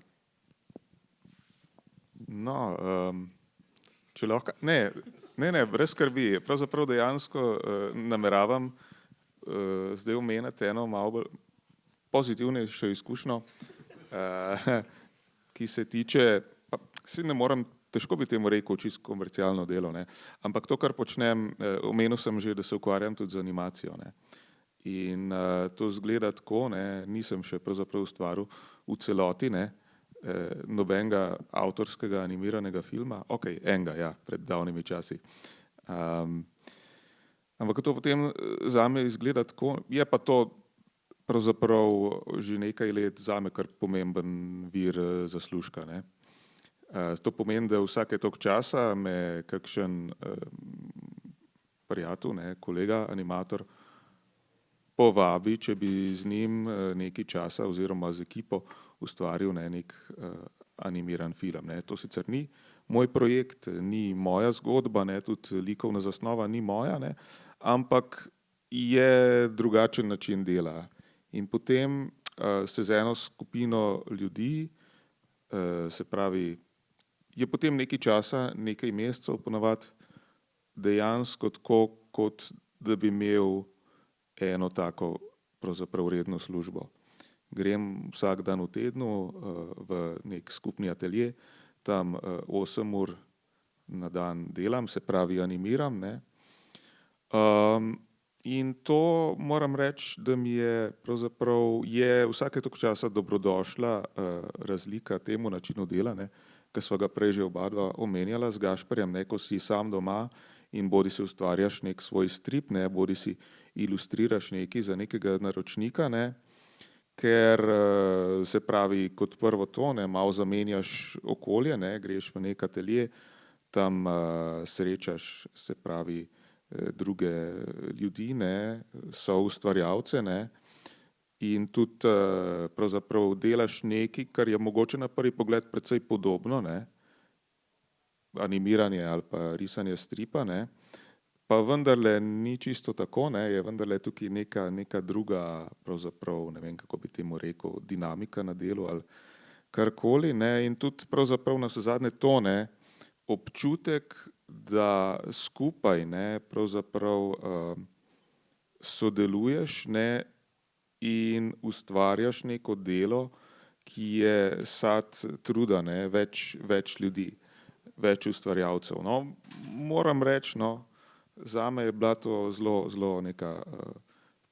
No, če lahko, ne, brez skrbi, pravzaprav dejansko nameravam zdaj omeniti eno malo bolj pozitivnejšo izkušnjo, ki se tiče, pa si ne morem, težko bi temu rekel čisto komercialno delo, ne, ampak to, kar počnem, omenil sem že, da se ukvarjam tudi z animacijo, ne, in to zgleda tako, ne, nisem še pravzaprav ustvaril v celoti, ne, nobenega avtorskega animiranega filma, enega, ja, pred davnimi časi. Ampak to potem zame izgleda tako, je pa to pravzaprav že nekaj let zame kar pomemben vir zaslužka, ne. To pomeni, da vsake toliko časa me kakšen prijatelj, ne, kolega, animator povabi, če bi z njim nekaj časa oziroma z ekipo ustvaril nek animiran film, ne. To sicer ni moj projekt, ni moja zgodba, ne, tudi likovna zasnova ni moja, ne, ampak je drugačen način dela. In potem se z eno skupino ljudi, se pravi, je potem nekaj časa, nekaj mesecev ponavadi dejansko tako, kot da bi imel eno tako pravzaprav redno službo. Grem vsak dan v tednu v nek skupni atelje, tam 8 ur na dan delam, se pravi animiram, ne. In to moram reči, da mi je pravzaprav vsake toliko časa dobrodošla razlika temu načinu dela, ne, ki sva ga prej že oba dva omenjala z Gašperjem, ne, ko si sam doma in bodi si ustvarjaš nek svoj strip, ne, bodi si ilustriraš nekaj za nekega naročnika, ne, ker se pravi kot prvo to, ne, malo zamenjaš okolje, ne, greš v nek atelje, tam srečaš, se pravi, druge ljudi, ne, soustvarjalce, ne, in tudi pravzaprav delaš nekaj, kar je mogoče na prvi pogled precej podobno, ne, animiranje ali pa risanje stripa, ne, pa vendarle ni čisto tako, ne, je vendarle tukaj neka druga, pravzaprav ne vem, kako bi temu rekel, dinamika na delu ali karkoli, ne, in tudi pravzaprav navsezadnje to, ne, občutek, da skupaj, ne, pravzaprav sodeluješ, ne, in ustvarjaš neko delo, ki je sad truda, ne, več ljudi, več ustvarjalcev. No, moram reči, no, zame je bila to zelo neka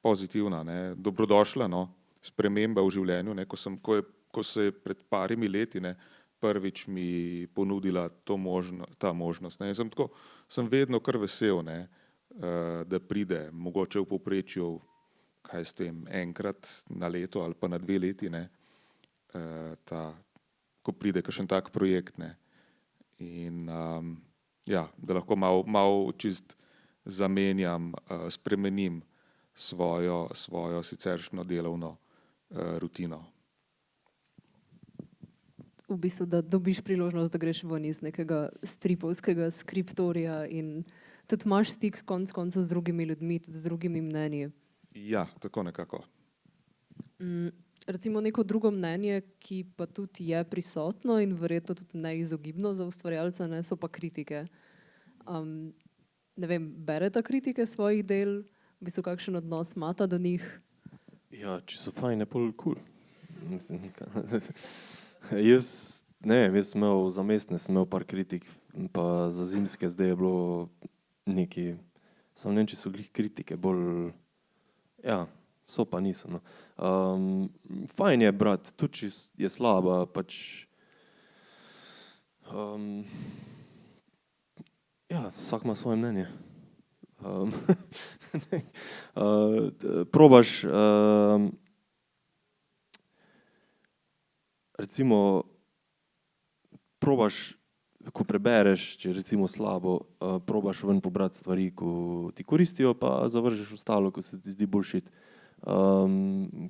pozitivna, ne, dobrodošla, no, sprememba v življenju, ne, ko se je pred parimi leti, ne, prvič mi ponudila ta možnost, ne, sem vedno kar vesel, ne, da pride mogoče v povprečju, kaj s tem, enkrat na leto ali pa na 2 leti, ne, ko pride kakšen tak projekt, ne, in ja, da lahko malo čist zamenjam, spremenim svojo siceršnjo delovno rutino. V bistvu, da dobiš priložnost, da greš ven iz nekega stripovskega skriptorija in tudi imaš stik konec koncev z drugimi ljudmi, tudi z drugimi mnenji. Ja, tako nekako. Recimo neko drugo mnenje, ki pa tudi je prisotno in verjetno tudi neizogibno za ustvarjalca, ne, so pa kritike. Ne vem, berete kritike svojih del, v bistvu kakšen odnos imata do njih? Ja, če so fajn, je pol kul. Jaz sem imel za mestne, sem imel par kritik, pa za zimske zdaj je bilo nekaj, samo ne vem, če so glih kritike bolj, ja, so pa niso, no. Fajn je brati, tudi če je slaba, pač ja, vsak ima svoje mnenje. Probaš, recimo, probaš, ko prebereš, če je recimo slabo, probaš ven pobrati stvari, ko ti koristijo, pa zavržeš ostalo, ko se ti zdi bullshit.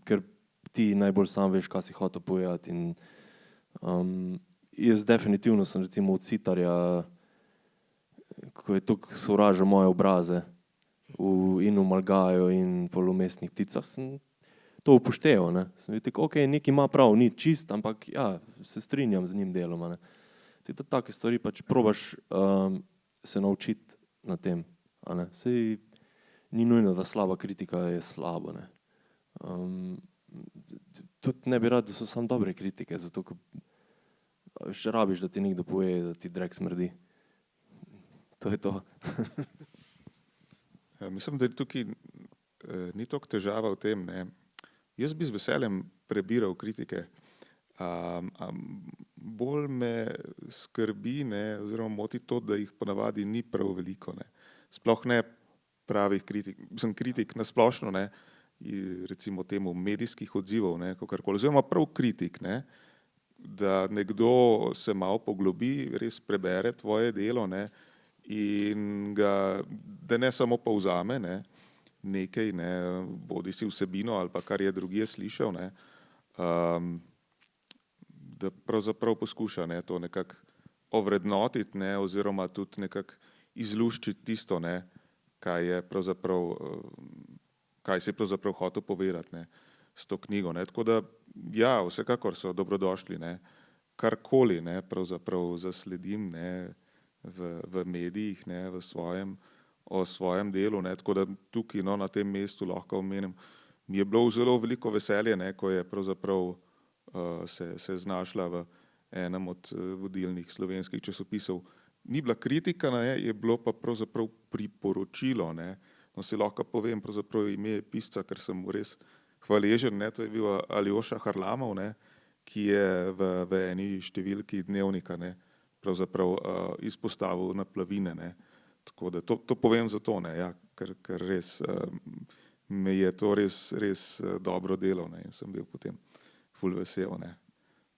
Ker ti najbolj sam veš, kaj si hotel povedati. In jaz definitivno sem recimo od Sitarja, ko je toliko sovražil moje obraze in v Malgaju in v Mestnih pticah, sem to upošteval, ne. Sem bil tako, okej, nekaj ima prav, ni čist, ampak ja, se strinjam z njim deloma, ne. Tudi take stvari pač probaš se naučiti na tem, a ne. Saj ni nujno, da slaba kritika je slabo, ne. Tudi ne bi rad, da so samo dobre kritike, zato ko še rabiš, da ti nekdo pove, da ti drek smrdi. To je to. Mislim, da tukaj ni toliko težava v tem, ne. Jaz bi z veseljem prebiral kritike, bolj me skrbi, ne, oziroma moti to, da jih ponavadi ni prav veliko, ne. Sploh ne pravih kritik, sem kritik na splošno, ne, recimo temu medijskih odzivov, ne, kakorkoli, oziroma prav kritik, ne, da nekdo se malo poglobi, res prebere tvoje delo, ne, in ga, da ne samo povzame, ne, nekaj, ne, bodi si vsebino ali pa kar je drugje slišal, ne, da pravzaprav poskuša, ne, to nekako ovrednotiti, ne, oziroma tudi nekako izluščiti tisto, ne, kaj je pravzaprav, kaj si pravzaprav hotel povedati, ne, s to knjigo, ne. Tako da ja, vsekakor so dobrodošli, ne, karkoli, ne, pravzaprav zasledim, ne, v medijih, ne, o svojem delu, ne, tako da tukaj, no, na tem mestu lahko omenim, mi je bilo zelo veliko veselje, ne, ko je pravzaprav se znašla v enem od vodilnih slovenskih časopisov. Ni bila kritika, ne, je bilo pa pravzaprav priporočilo, ne. No, si lahko povem pravzaprav ime pisca, ker sem mu res hvaležen, ne, to je bil Aljoša Harlamov, ne, ki je v eni številki Dnevnika, ne, pravzaprav izpostavil naplavine, ne. Tako da to povem zato, ne, ja, ker res me je to res dobro delo, ne, in sem bil potem ful vesel, ne.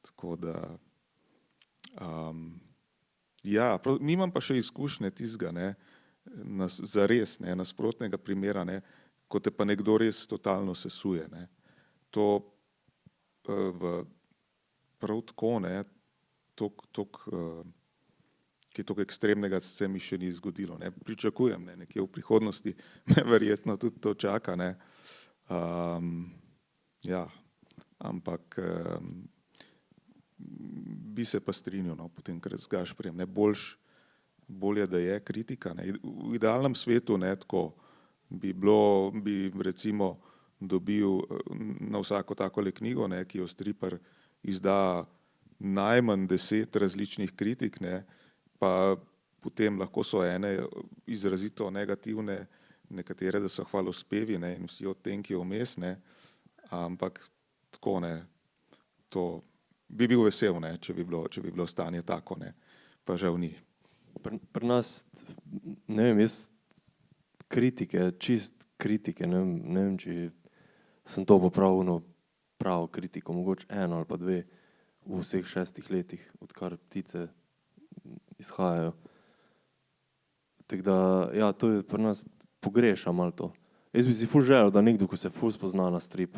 Tako da ja, nimam pa še izkušnje tistega, ne, zares, ne, nasprotnega primera, ne, ko te pa nekdo res totalno sesuje, ne. To prav tako, ne, kaj toliko ekstremnega se mi še ni zgodilo, ne. Pričakujem, ne, nekje v prihodnosti me verjetno tudi to čaka, ne. Ja, ampak bi se pa strinjal, no, potem kar z Gašperjem, ne, bolje, da je kritika, ne. V idealnem svetu, ne, tako bi recimo dobil na vsako takole knjigo, ne, ki jo Striper izda, najmanj 10 različnih kritik, ne, pa potem lahko so ene izrazito negativne, nekatere, da so hvalospevi, ne, in vsi odtenki vmes, ne, ampak tako, ne, to bi bil vesel, ne, če bi bilo stanje tako, ne, pa žal ni. Pri nas, ne vem, jaz kritike, čist kritike, ne vem, če sem to popravil pravo kritiko, mogoče 1 ali pa 2 v vseh 6 letih, odkar Ptice izhajajo. Tako da, ja, to je pri nas, pogrešam malo to. Jaz bi si ful želel, da nekdo, ko se ful spozna na strip,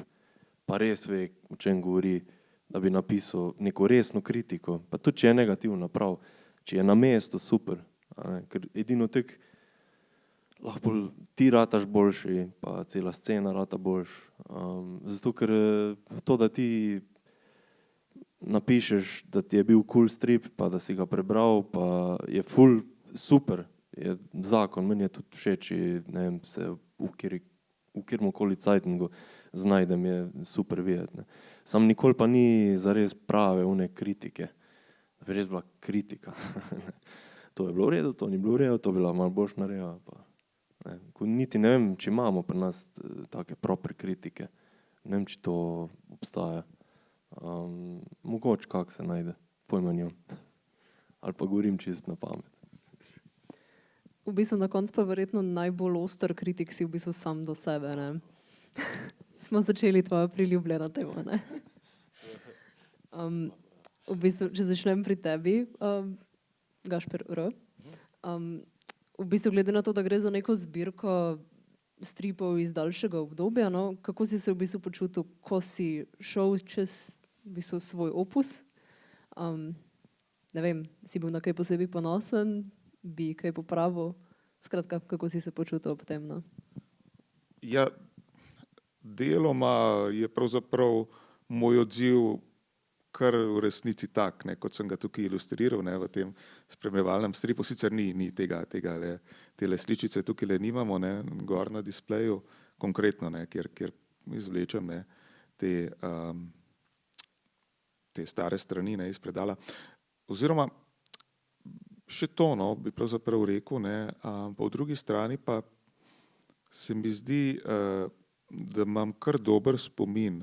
pa res ve, o čem govori, da bi napisal neko resno kritiko, pa tudi če je negativna, prav, če je na mestu, super, a ne, ker edino tako lahko ti rataš boljši, pa cela scena rata boljš, zato ker to, da ti napišeš, da ti je bil cool strip, pa da si ga prebral, pa je ful super, je zakon, meni je tudi všeč, ne vem, se v kjermokoli cajtngu znajdem, je super videti, ne. Samo nikoli pa ni zares prave one kritike, da bi res bila kritika. To je bilo v redu, to ni bilo v redu, to bi bila malo boljše narejeno, pa ne. Niti ne vem, če imamo pri nas take proper kritike, ne vem, če to obstaja. Mogoče kako se najde, pojma nimam. Ali pa govorim čisto na pamet. v bistvu na koncu pa verjetno najbolj oster kritik si v bistvu sam do sebe, ne? Smo začeli tvoja priljubljena tema, ne? V bistvu, če začnem pri tebi, Gašper R. V bistvu glede na to, da gre za neko zbirko stripov iz daljšega obdobja, no, kako si se v bistvu počutil, ko si šel čez v bistvu svoj opus? Ne vem, si bil na kaj posebej ponosen, bi kaj popravil? Skratka, kako si se počutil ob tem, no? Ja, deloma je pravzaprav moj odziv kar v resnici tak, ne, kot sem ga tukaj ilustriral, ne, v tem spremljevalnem stripu. Sicer ni tele sličice tukaj le nimamo, ne, gor na displeju, konkretno, ne, kjer izvlečem, ne, te stare strani, ne, iz predala. Oziroma, še to, no, bi pravzaprav rekel, ne, pa v drugi strani pa se mi zdi, da imam kar dober spomin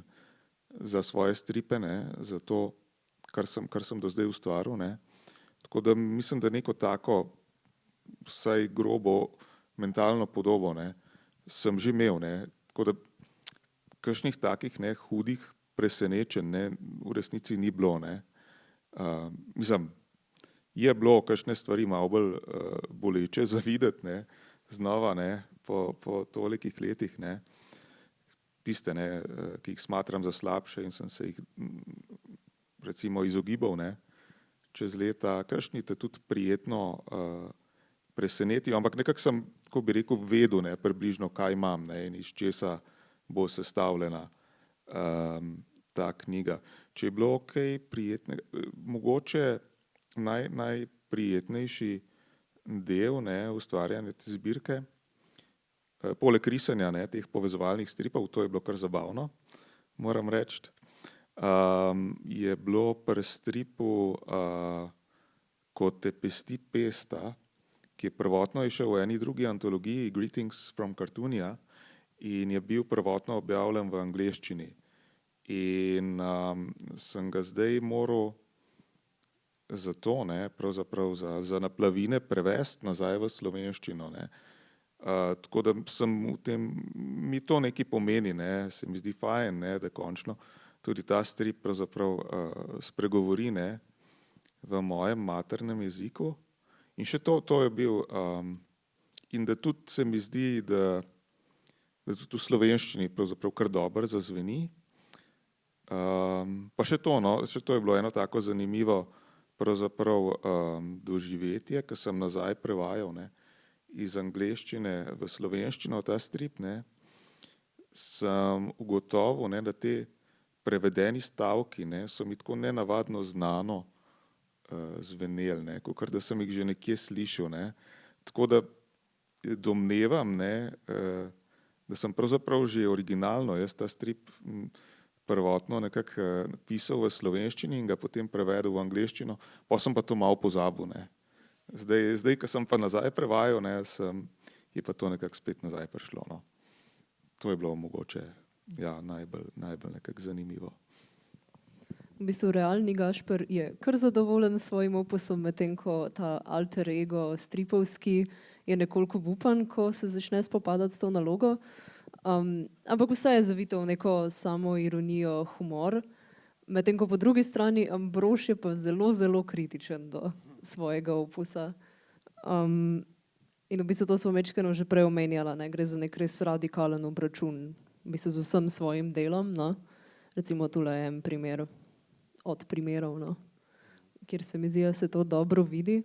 za svoje stripe, ne, za to, kar sem do zdaj ustvaril, ne. Tako da mislim, da neko tako, vsaj grobo mentalno podobo, ne, sem že imel, ne. Tako da kakšnih takih, ne, hudih presenečenj, ne, v resnici ni bilo, ne. Mislim, je bilo kakšne stvari malo bolj boleče za videti, ne, znova, ne, po tolikih letih, ne. Tiste, ne, ki jih smatram za slabše in sem se jih recimo izogibal, ne, čez leta, kakšni te tudi prijetno presenetijo, ampak nekako sem, tako bi rekel, vedel, ne, približno, kaj imam, ne, in iz česa bo sestavljena ta knjiga. Če je bilo kaj prijetnega, mogoče najprijetnejši del, ne, ustvarjanja te zbirke, poleg risanja, ne, teh povezovalnih stripov, to je bilo kar zabavno, moram reči, je bilo pri stripu Ko te pesti pesta, ki je prvotno išel v eni drugi antologiji, Greetings from Cartoonia, in je bil prvotno objavljen v angleščini. In sem ga zdaj moral zato, ne, pravzaprav za naplavine prevesti nazaj v slovenščino, ne. Tako da sem v tem, mi to nekaj pomeni, ne, se mi zdi fajn, ne, da končno tudi ta strip pravzaprav spregovori, ne, v mojem maternem jeziku. In še to je bil, in da tudi se mi zdi, da tudi v slovenščini pravzaprav kar dobro zazveni. Pa še to, no, še to je bilo eno tako zanimivo pravzaprav doživetje, ko sem nazaj prevajal, ne, iz angleščine v slovenščino ta strip, ne, sem ugotovil, ne, da te prevedeni stavki, ne, so mi tako nenavadno znano zveneli, ne, kakor da sem jih že nekje slišal, ne. Tako da domnevam, ne, da sem pravzaprav že originalno jaz ta strip prvotno nekako pisal v slovenščini in ga potem prevedel v angleščino, pa sem pa to malo pozabil, ne. Zdaj, ko sem pa nazaj prevajal, ne, je pa to nekako spet nazaj prišlo, no. To je bilo mogoče, ja, najbolj nekako zanimivo. V bistvu realni Gašper je kar zadovoljen s svojim opusom, medtem ko ta alter ego stripovski je nekoliko bupan, ko se začne spopadati s to nalogo. Ampak vse je zavito v neko samo ironijo, humor, medtem ko po drugi strani Ambrož je pa zelo, zelo kritičen do svojega opusa. In v bistvu to smo večkrat že prej omenjala, ne, gre za nek res radikalen obračun, v bistvu z vsem svojim delom, no. Recimo tule je en primer od primerov, no, kjer se mi zdi, da se to dobro vidi.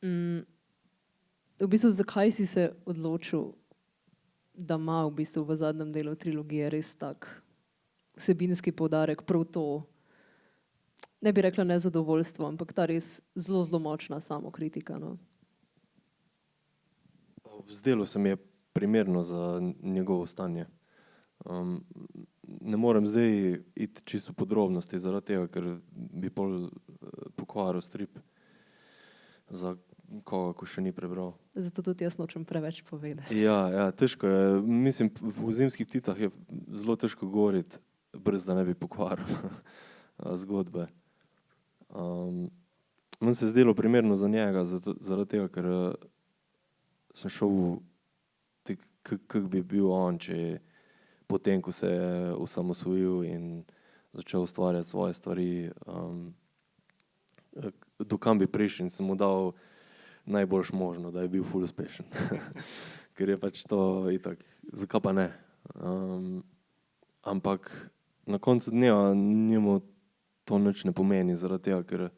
V bistvu, zakaj si se odločil, da ima v bistvu v zadnjem delu trilogije res tak vsebinski poudarek, prav to, ne bi rekla nezadovoljstvo, ampak ta res zelo, zelo močna samokritika, no. Zdelo se mi je primerno za njegovo stanje. Ne morem zdaj iti čisto v podrobnosti zaradi tega, ker bi pol pokvaril strip za koga, ko še ni prebral. Zato tudi jaz nočem preveč povedati. Ja, težko je. Mislim, v Zimskih pticah je zelo težko govoriti, brez da ne bi pokvaril zgodbe. Meni se je zdelo primerno za njega, zaradi tega, ker sem šel, kako bi bil on, če potem, ko se je osamosvojil in začel ustvarjati svoje stvari, do kam bi prišel in sem mu dal najboljš možno, da je bil ful uspešen. Ker je pač to itak, zakaj pa ne. Ampak na koncu dneva njemu to nič ne pomeni, zaradi tega, ker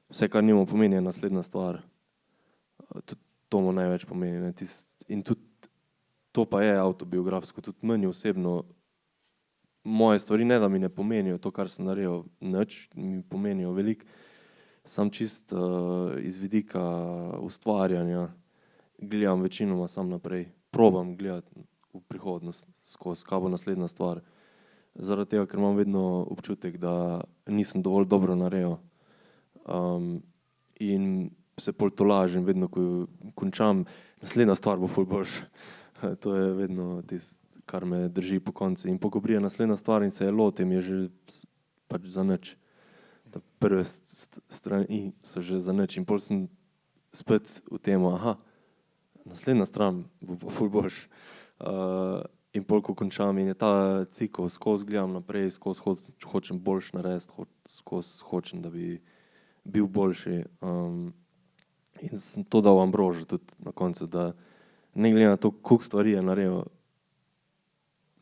vse, kar njemu pomeni, je naslednja stvar. Tudi to mu največ pomeni. Ne? In tudi to pa je avtobiografsko, tudi meni osebno, moje stvari ne, da mi ne pomenijo to, kar sem naredil, nič, mi pomenijo veliko, sam čist iz vidika ustvarjanja gledam večinoma sam naprej, probam gledati v prihodnost, skozi kaj bo naslednja stvar. Zaradi tega, ker imam vedno občutek, da nisem dovolj dobro naredil. In se pol tolažim vedno, ko končam, naslednja stvar bo ful boljša. To je vedno tisto, kar me drži po konci. In ko pride naslednja stvar in se je lotim, je že pač za nič. Ta prve strani so že za nič. In pol sem spet v tem, naslednja stran bo pa ful boljša. In pol, ko končam in je ta cikel, skozi gledam naprej, skozi hočem boljš narediti, skozi hočem, da bi bil boljši. In sem to dal Ambrožu tudi na koncu, da ne glede na to, koliko stvari je naredil,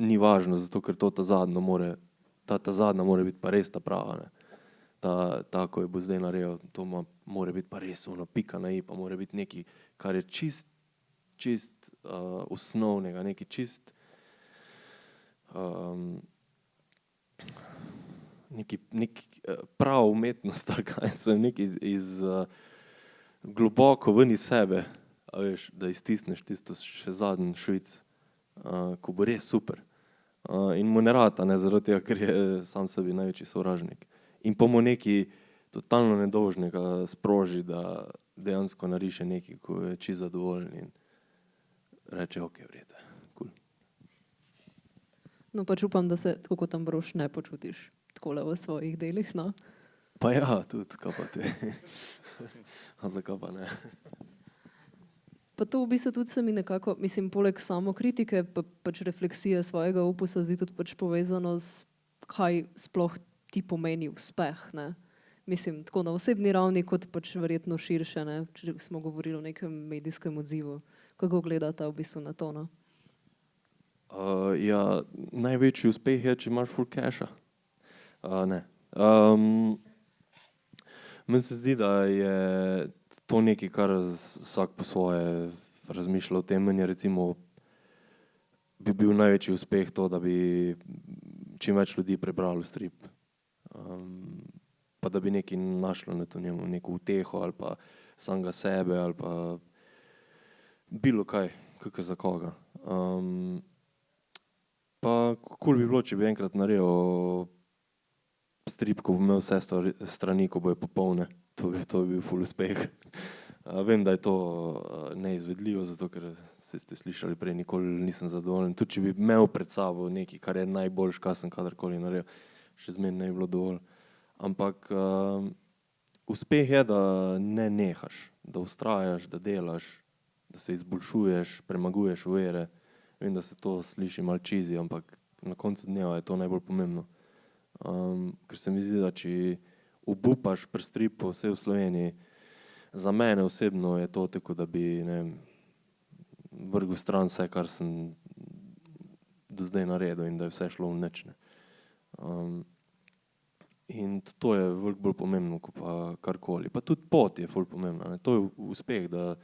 ni važno, zato ker to ta zadnja mora biti pa res ta prava. Ne. Ta, ko je bo zdaj naredil, to mora biti pa res ono, pika na i, pa mora biti nekaj, kar je čist osnovnega, nekaj čist prav umetnost, ali kaj so, nekaj iz globoko ven iz sebe, a veš, da iztisneš tisto še zadnji švic, ko bo res super. In mu ne rata, ne, zaradi tega, ker je sam sebi največji sovražnik. In pa mu nekaj totalno nedolžnega sproži, da dejansko nariše nekaj, ko je čisto zadovoljen in reče, ok, v redu, cool. No, pač upam, da se tako kot Ambrož ne počutiš takole v svojih delih, no? Pa ja, tudi, kaj pa te. A zakaj pa ne? Pa to v bistvu tudi se mi nekako, mislim, poleg samokritike pa pač refleksije svojega opusa zdi tudi pač povezano s kaj sploh ti pomeni uspeh, ne? Mislim, tako na osebni ravni, kot pač verjetno širše, ne? Če smo govorili o nekem medijskem odzivu. Kako gledate v bistvu na to, no? Ja, največji uspeh je, če imaš ful casha. Ne. Meni se zdi, da je to nekaj, kar vsak po svoje razmišlja o tem. Meni je recimo bi bil največji uspeh to, da bi čim več ljudi prebralo strip. Pa da bi nekaj našlo na to njemu, neko uteho ali pa samega sebe ali pa bilo kaj, kakor za koga. Pa cool bi bilo, če bi enkrat naredil strip, ko bo imel vse strani, ko bojo popolne. To bi bil ful uspeh. Vem, da je to neizvedljivo, zato ker ste slišali prej, nikoli nisem zadovoljen. Tudi če bi imel pred sabo nekaj, kar je najboljš, kar sem kadarkoli naredil, še zmeraj ne bi bilo dovolj. Ampak uspeh je, da ne nehaš, da vztrajaš, da delaš, da se izboljšuješ, premaguješ ovire. Vem, da se to sliši malo cheesy, ampak na koncu dneva je to najbolj pomembno. Ker se mi zdi, da če obupaš pri stripu vse v Sloveniji, za mene osebno je to tako, da bi, ne vem, vrgel stran vse, kar sem do zdaj naredil in da je vse šlo v nič, ne. In to je veliko bolj pomembno, kot pa karkoli. Pa tudi pot je ful pomembna, ne. To je uspeh, da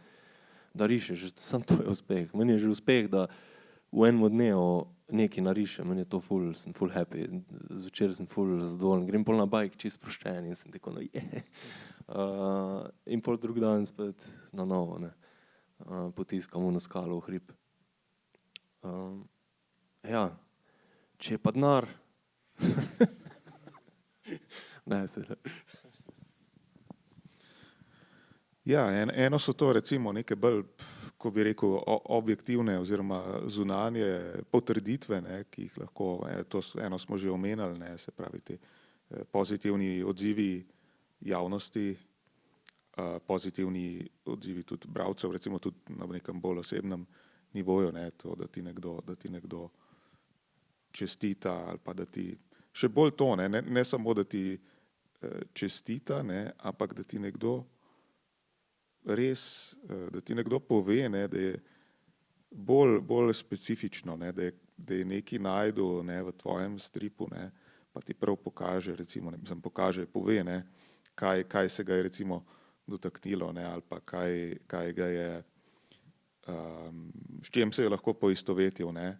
rišeš, samo to je uspeh. Meni je že uspeh, da v enem dnevu nekaj narišem, meni je to ful, sem ful happy. Zvečer sem ful zadovoljen, grem pol na bike čisto sproščen in sem tako, no je. In pol drug dan spet na novo, ne. Potiskam ono skalo v hrib. Ja, če je pa denar, ne, seveda. Ja, eno so to recimo neke bolj, ko bi rekel, objektivne oziroma zunanje potrditve, ne, ki jih lahko, eno smo že omenili, ne, se pravi te pozitivni odzivi javnosti, pozitivni odzivi tudi bralcev, recimo tudi na nekem bolj osebnem nivoju, ne, to, da ti nekdo čestita ali pa da ti, še bolj to, ne samo da ti čestita, ne, ampak da ti nekdo res, da ti nekdo pove, ne, da je bolj specifično, ne, da je nekaj najdel, ne, v tvojem stripu, ne, pa ti prav pokaže, recimo, pove, ne, kaj se ga je recimo dotaknilo, ne, ali pa kaj ga je, s čim se je lahko poistovetil, ne.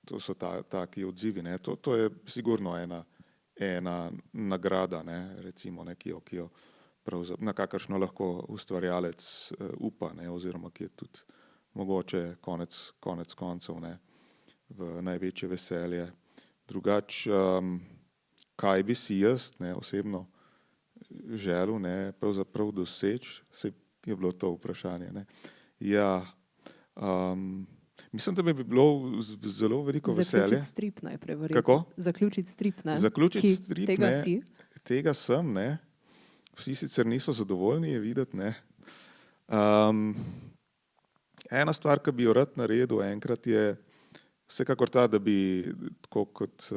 To so taki odzivi, ne. To je sigurno ena nagrada, ne, recimo, ne, ki jo na kakršno lahko ustvarjalec upa, ne, oziroma ki je tudi mogoče konec koncev, ne, v največje veselje. Drugač, kaj bi si jaz, ne, osebno želel, ne, pravzaprav doseči, saj je bilo to vprašanje, ne. Ja, mislim, da bi bilo zelo veliko veselje. Zaključiti strip najprej, verjetno. Kako? Zaključiti strip, ne? Zaključiti strip, tega ne. si. Tega sem, ne. Vsi sicer niso zadovoljni, je videti, ne. Ena stvar, ki bi jo rad naredil enkrat, je vsekakor ta, da bi, tako kot,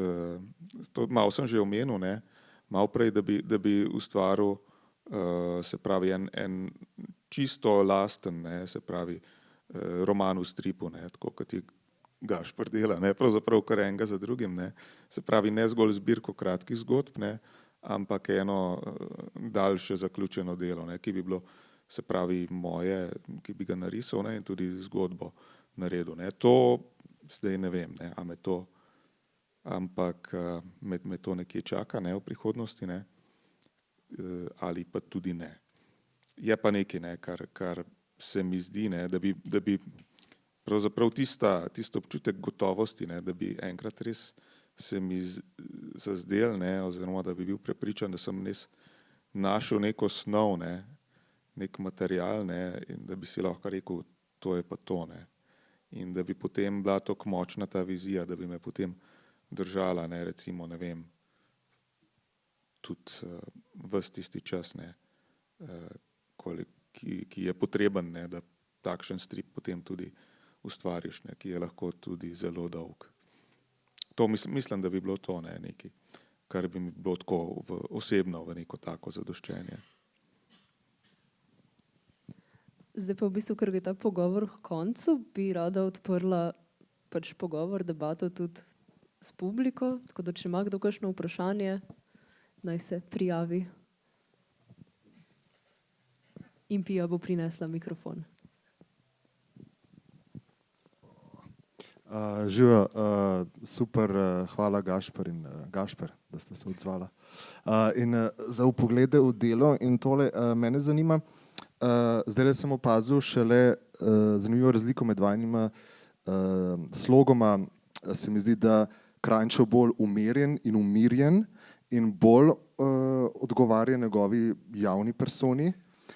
to malo sem že omenil, ne, malo prej, da bi ustvaril, se pravi, en čisto lasten, ne, se pravi, roman v stripu, ne, tako kot je Gašper dela, ne, pravzaprav kar enega za drugim, ne. Se pravi, ne zgolj zbirko kratkih zgodb, ne, ampak eno daljše zaključeno delo, ne, ki bi bilo, se pravi, moje, ki bi ga narisal, ne, in tudi zgodbo naredil, ne. To zdaj ne vem, ne, a me to, ampak me to nekje čaka, ne, v prihodnosti, ne, ali pa tudi ne. Je pa nekaj, ne, kar se mi zdi, ne, da bi pravzaprav tisto občutek gotovosti, ne, da bi enkrat res se mi zazdel, ne, oziroma da bi bil prepričan, da sem res našel neko snov, ne, nek material, ne, in da bi si lahko rekel, to je pa to, ne. In da bi potem bila tako močna ta vizija, da bi me potem držala, ne, recimo, ne vem, tudi ves tisti čas, ne, ki je potreben, ne, da takšen strip potem tudi ustvariš, ne, ki je lahko tudi zelo dolg. To mislim, da bi bilo to, ne, nekaj, kar bi mi bilo tako osebno v neko tako zadoščenje. Zdaj pa v bistvu, ker je ta pogovor k koncu, bi rada odprla pač pogovor, debato tudi s publiko, tako da če ima kdo kakšno vprašanje, naj se prijavi. In Pija bo prinesla mikrofon. Živijo, super, hvala Gašper in Gašper, da ste se odzvala. In za vpoglede v delo in tole, mene zanima, zdaj sem opazil šele zanimivo razliko med vajnima slogoma. Se mi zdi, da Krajnčev bolj umirjen in umirjen in bolj odgovarja njegovi javni personi.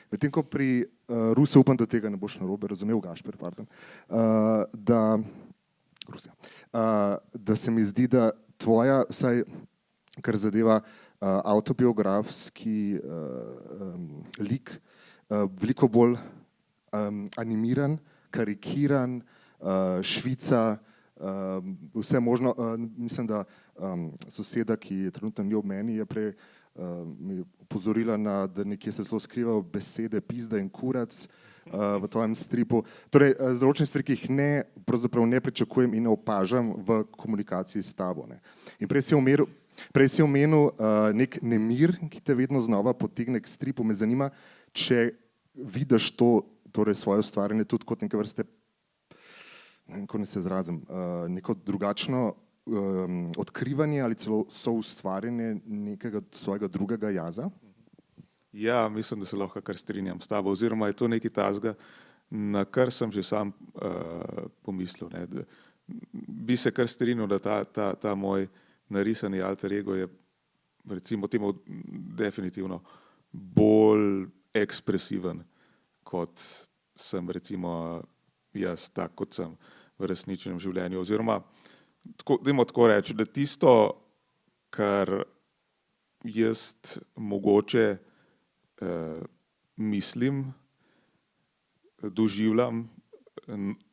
Medtem ko pri Rusu, upam, da tega ne boš narobe razumel, Gašper, pardon, da se mi zdi, da tvoja, vsaj kar zadeva avtobiografski lik, veliko bolj animiran, karikiran, švica, vse možno. Mislim, da soseda, ki trenutno ni ob meni, je prej mi opozorila, da nekje se zelo skrivajo besede pizda in kurac v tvojem stripu. Torej, določene stvari, ki jih pravzaprav ne pričakujem in ne opažam v komunikaciji s tabo, ne. In prej si omenil nek nemir, ki te vedno znova potegne k stripu. Me zanima, če vidiš to, torej svoje ustvarjanje tudi kot neke vrste, ne vem, kako naj se izrazim, neko drugačno odkrivanje ali celo soustvarjanje nekega svojega drugega jaza? Ja, mislim, da se lahko kar strinjam s tabo, oziroma je to nekaj takega, na kar sem že sam pomislil, ne, da bi se kar strinjal, da ta moj narisani alter ego je, recimo temu, definitivno bolj ekspresiven, kot sem recimo jaz, tak kot sem v resničnem življenju. Oziroma, dajmo tako reči, da tisto, kar jaz mogoče mislim, doživljam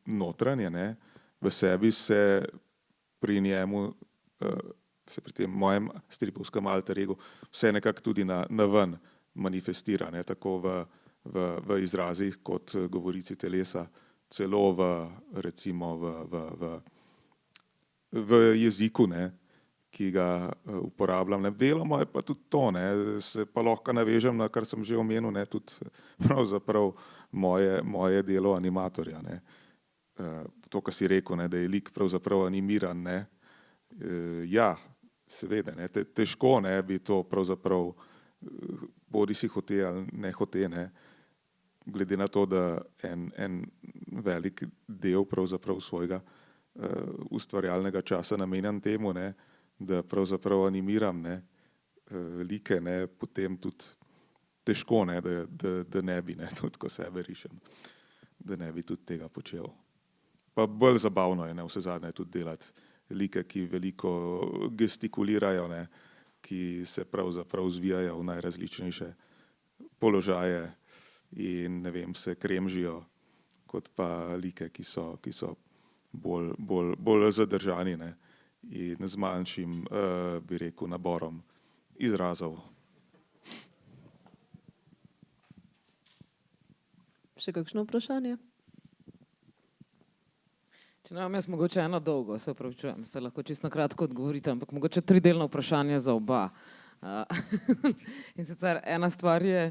notranje, ne, v sebi se pri njemu, se pri tem mojem stripovskem alter egu vse nekako tudi na ven manifestira, ne, tako v izrazih kot govorici telesa, celo recimo v jeziku, ne, ki ga uporabljam. Ne. Deloma je pa tudi to, ne, se pa lahko navežem na kar sem že omenil, ne, tudi pravzaprav moje delo animatorja. Ne. To, kar si rekel, ne, da je lik pravzaprav animiran. Ne. Ja, seveda, ne, težko ne, bi to pravzaprav bodi si hote ali ne hote, ne, glede na to, da en velik del pravzaprav svojega ustvarjalnega časa namenjam temu, ne, da pravzaprav animiram, ne, like, ne, potem tudi težko, ne, da ne bi, ne, tudi ko sebe rišem, da ne bi tudi tega počel. Pa bolj zabavno je, ne, vse zadnje tudi delati like, ki veliko gestikulirajo, ne, ki se pravzaprav zvijajo v najrazličnejše položaje in ne vem, se kremžijo, kot pa like, ki so bolj zadržani, ne, in z manjšim, bi rekel, naborom izrazov. Še kakšno vprašanje? Če ne vem, jaz mogoče eno dolgo, se opravičujem, se lahko čisto na kratko odgovorite, ampak mogoče tridelno vprašanje za oba. In sicer ena stvar je,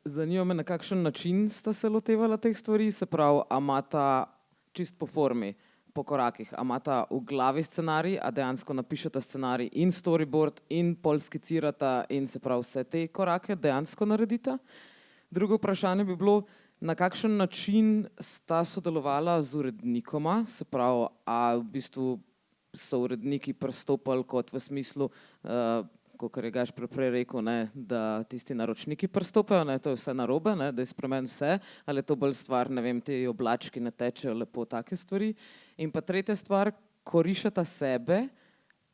zanima me, na kakšen način sta se lotevala teh stvari, se pravi, a imata čist po formi, po korakih, a imata v glavi scenarij, a dejansko napišeta scenarij in storyboard in pol skicirata in se pravi vse te korake dejansko naredita. Drugo vprašanje bi bilo, na kakšen način sta sodelovala z urednikoma, se pravi, a v bistvu so uredniki pristopali kot v smislu, kakor je Gašper prej rekel, ne, da tisti naročniki pristopajo, ne, to je vse narobe, ne, da je spremeni vse, ali je to bolj stvar, ne vem, te oblački ne tečejo lepo, take stvari. In pa tretja stvar, ko rišeta sebe,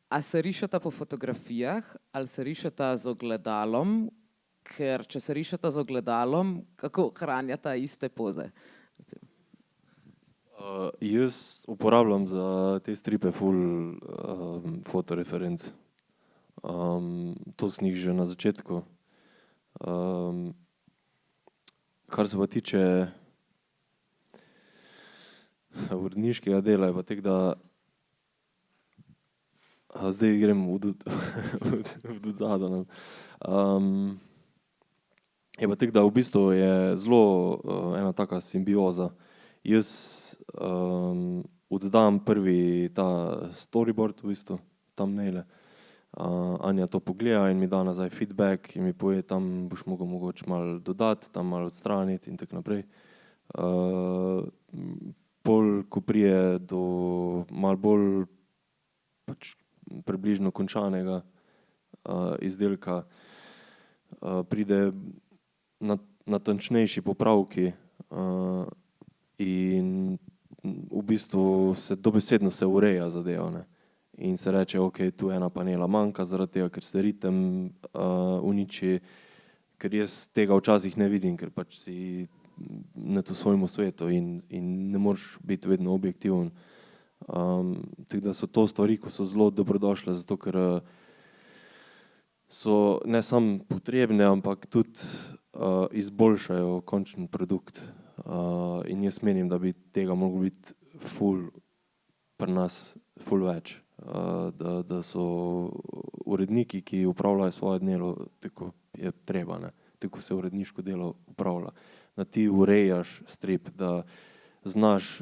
a se rišeta po fotografijah ali se rišeta z ogledalom, ker če se rišeta z ogledalom, kako ohranjata iste poze? Jaz uporabljam za te stripe ful fotoreferenc. To sem jih že na začetku. Kar se pa tiče uredniškega dela, je pa tek, da zdaj grem v zadano. Je pa tek, da v bistvu je zelo ena taka simbioza. Jaz oddam prvi ta storyboard, v bistvu, thumbnaile. Anja to pogleda in mi da nazaj feedback in mi pove, tam boš mogel mogoče malo dodati, tam malo odstraniti in tako naprej. Pol, ko prije do malo bolj pač približno končanega izdelka, pride natančnejši popravki in v bistvu se dobesedno se ureja zadeva, ne. In se reče, ok, tu ena panela manjka zaradi tega, ker se ritem uniči, ker jaz tega včasih ne vidim, ker pač si na to svojemu svetu in ne moreš biti vedno objektiven. Tako da so to stvari, ko so zelo dobrodošle, zato ker so ne samo potrebne, ampak tudi izboljšajo končni produkt. In jaz menim, da bi tega moglo biti ful pri nas ful več. Da so uredniki, ki upravljajo svoje delo, tako je treba, ne. Tako se uredniško delo upravlja. Da ti urejaš strip, da znaš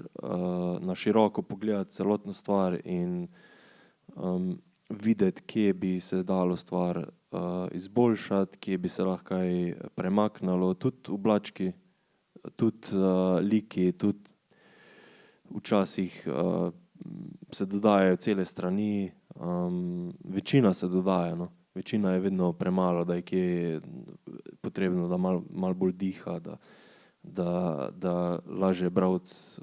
na široko pogledati celotno stvar in videti, kje bi se dalo stvar izboljšati, kje bi se lahko kaj premaknilo, tudi oblački, tudi liki, tudi včasih se dodajajo cele strani, večina se dodaja, no. Večina je vedno premalo, da je kje potrebno, da malo bolj diha, da lažje bralec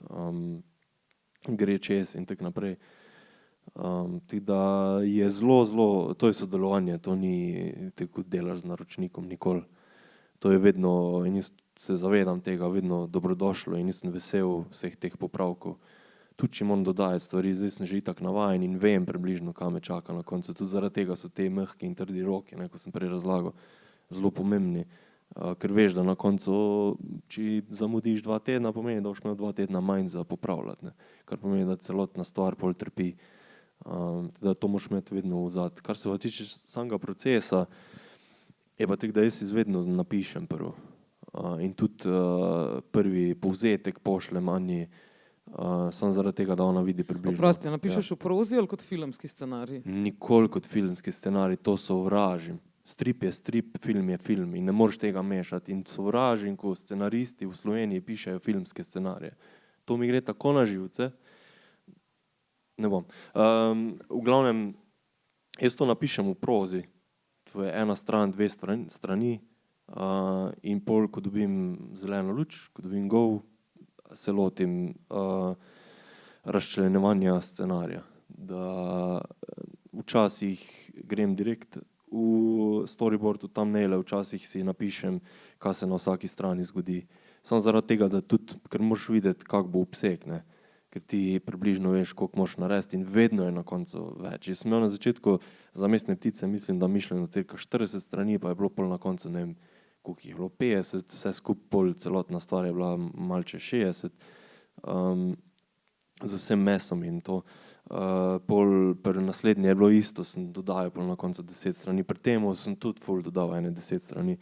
gre čez in tako naprej. Tako da je zelo, to je sodelovanje, to ni tako delaš z naročnikom nikoli. to je vedno, in jaz se zavedam tega, vedno dobrodošlo in nisem vesel vseh teh popravkov. Tudi če moram dodajati stvari, zdaj sem že itak navajen in vem približno, kam me čaka na koncu. Tudi zaradi tega so te mehki in trdi roki, ko sem prej razlagal, zelo pomembni. Ker veš, da na koncu, če zamudiš 2 tedna, pomeni, da boš imel 2 tedna manj za popravljati, ne. Kar pomeni, da celotna stvar pol trpi. Da to moraš imeti vedno v ozadju. Kar se pa tiče samega procesa, je pa tako, da jaz izvedno napišem prvo. In tudi prvi povzetek pošljem Anji, samo zaradi tega, da ona vidi približno. Oprosti, napišeš v prozi ali kot filmski scenarij? Nikoli kot filmski scenarij, to sovražim. Strip je strip, film je film in ne moreš tega mešati. In sovražim, ko scenaristi v Sloveniji pišejo filmske scenarije. To mi gre tako na živce. Ne bom. V glavnem, jaz to napišem v prozi. To je 1 stran, 2 strani. In pol, ko dobim zeleno luč, ko dobim go, se lotim razčlenjevanja scenarija. Da včasih grem direkt v storyboard, v thumbnaile, včasih si napišem, kaj se na vsaki strani zgodi. Samo zaradi tega, da tudi, ker moraš videti, kak bo obseg, ne. Ker ti približno veš, koliko moraš narediti in vedno je na koncu več. Jaz sem imel na začetku za Mestne ptice, mislim, da mišljeno cirka 40 strani, pa je bilo pol na koncu, ne vem, koliko jih je bilo, 50, vse skupaj pol, celotna stvar je bila malce 60. Z vsem mesom in to. Pol pri naslednje je bilo isto, sem dodajal pol na koncu 10 strani, pri temu sem tudi ful dodal 10 strani.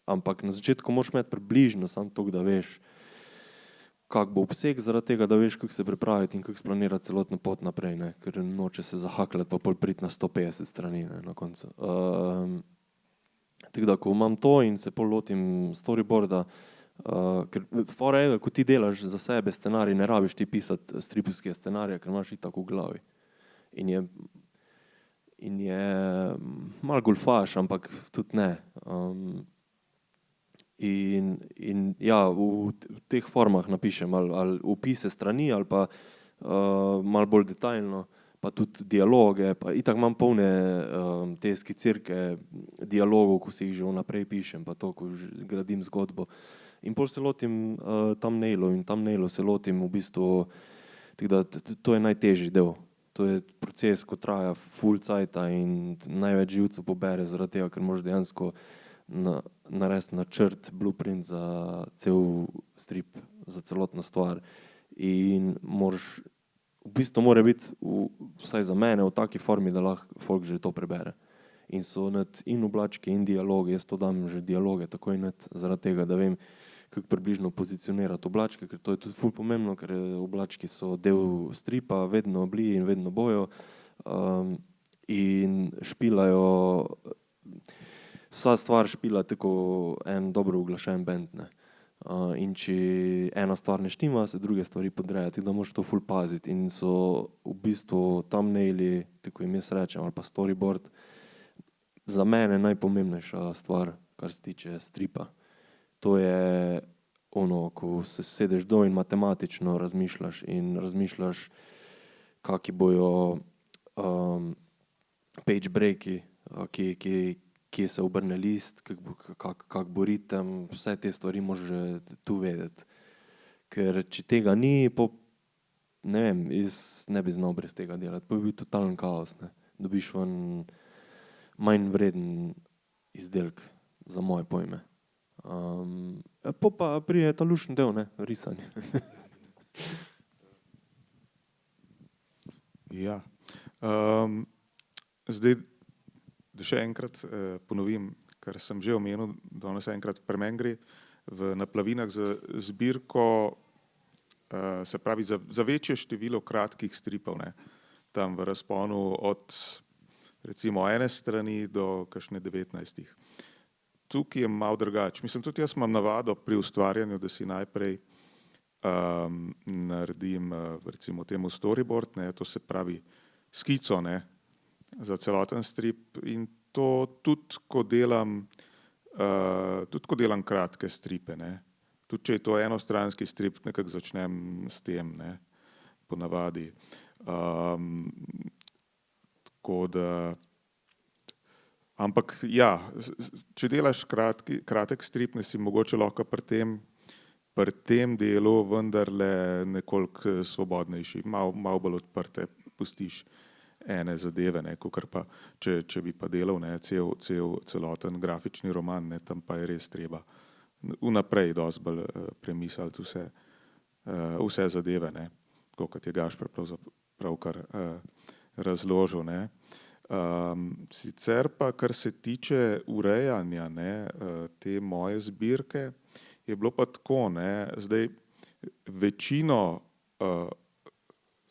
Ampak na začetku moraš imeti približno samo toliko, da veš, kak bo obseg, zaradi tega, da veš, kako se pripraviti in kako splanirati celotno pot naprej, ne, ker noče se zahakljati pa pol priti na 150 strani, ne, na koncu. Tako da, ko imam to in se pol lotim storyboarda, ker fora je, da ko ti delaš za sebe scenarij, ne rabiš ti pisati stripovskega scenarija, ker imaš itak v glavi. In je malo golfaš, ampak tudi ne. In ja, v teh formah napišem ali opise strani ali pa malo bolj detaljno, pa tudi dialoge, pa itak imam polne te skicirke dialogov, ko si jih že vnaprej pišem, pa to, ko gradim zgodbo. In pol se lotim thumbnailov in thumbnailov se lotim v bistvu, tako da to je najtežji del. To je proces, ko traja ful cajta in največ živcev pobere zaradi tega, ker moraš dejansko narediti načrt, blueprint za cel strip, za celotno stvar. In moraš, v bistvu mora biti, vsaj za mene, v taki formi, da lahko folk že to prebere. In so in oblački in dialogi, jaz to dam že dialoge takoj zaradi tega, da vem, kako približno pozicionirati oblačke, ker to je tudi ful pomembno, ker oblački so del stripa, vedno bili in vedno bojo. In špilajo, vsa stvar špila tako en dobro uglašen bend, ne. In če ena stvar ne štima, se druge stvari podrejajo, tako da moraš to ful paziti. In so v bistvu thumbnaili, tako jim jaz rečem, ali pa storyboard, za mene najpomembnejša stvar, kar se tiče stripa. To je ono, ko se sedeš dol in matematično razmišljaš in razmišljaš, kaki bojo page breaki, kje se obrne list, kak bo ritem, vse te stvari moraš že tu vedeti. Ker če tega ni, ne vem, jaz ne bi znal brez tega delati, bi bil totalen kaos, ne. Dobiš ven manj vreden izdelek, za moje pojme. Pol pa pride ta luštni del, ne, risanje. Ja. Zdaj, da še enkrat ponovim, kar sem že omenil, danes enkrat pri meni gre na Plavinah za zbirko, se pravi za večje število kratkih stripov, ne, tam v razponu od recimo 1 strani do kakšne 19. Tukaj je malo drugače. Mislim, tudi jaz imam navado pri ustvarjanju, da si najprej naredim recimo temu storyboard, ne, to se pravi skico, ne, za celoten strip in to tudi, ko delam kratke stripe, ne. Tudi če je to enostranski strip, nekako začnem s tem, ne, ponavadi. Tako da Ampak ja, če delaš kratek strip, ne si mogoče lahko pri tem delu vendarle nekoliko svobodnejši, malo bolj odprte pustiš ene zadeve, ne, kakor pa, če bi pa delal ne, celoten grafični roman, ne, tam pa je res treba vnaprej dosti bolj premisliti vse zadeve, ne, tako kot je Gašper pravkar razložil. Ne. Sicer pa, kar se tiče urejanja ne, te moje zbirke, je bilo pa tako, ne, zdaj večino,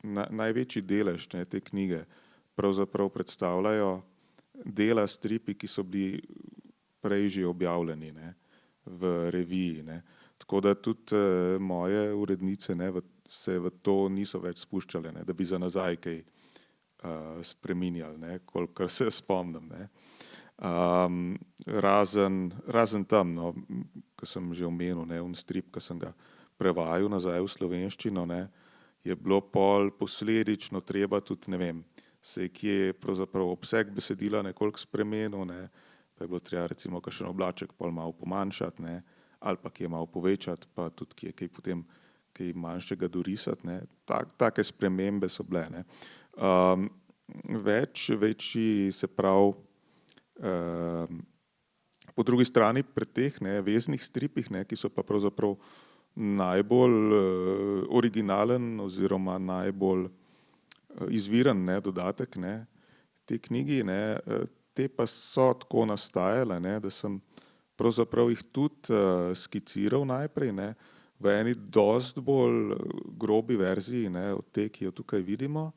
največji delež ne, te knjige pravzaprav predstavljajo dela stripi, ki so bili prej že objavljeni ne, v reviji. Ne. Tako da tudi moje urednice ne, se v to niso več spuščale, ne, da bi za nazaj kaj spreminjali, ne, kolikor se spomnim. Ne. Razen tam, no, ko sem že omenil, ne, un strip, ko sem ga prevajal nazaj v slovenščino, ne, je bilo pol posledično treba tudi, ne vem, se je kje pravzaprav obseg besedila nekoliko spremenil, ne, pa je bilo treba recimo kakšen oblaček pol malo pomanjšati, ne, ali pa kje malo povečati, pa tudi kje kaj potem kaj manjšega dorisati, ne. Take spremembe so bile, ne. Večji se pravi, po drugi strani pri teh ne, veznih stripih, ne, ki so pa pravzaprav najbolj originalen oziroma najbolj izviren ne, dodatek ne, te knjigi, ne, te pa so tako nastajale, ne, da sem pravzaprav jih tudi skiciral najprej ne, v eni dosti bolj grobi verziji ne, od te, ki jo tukaj vidimo.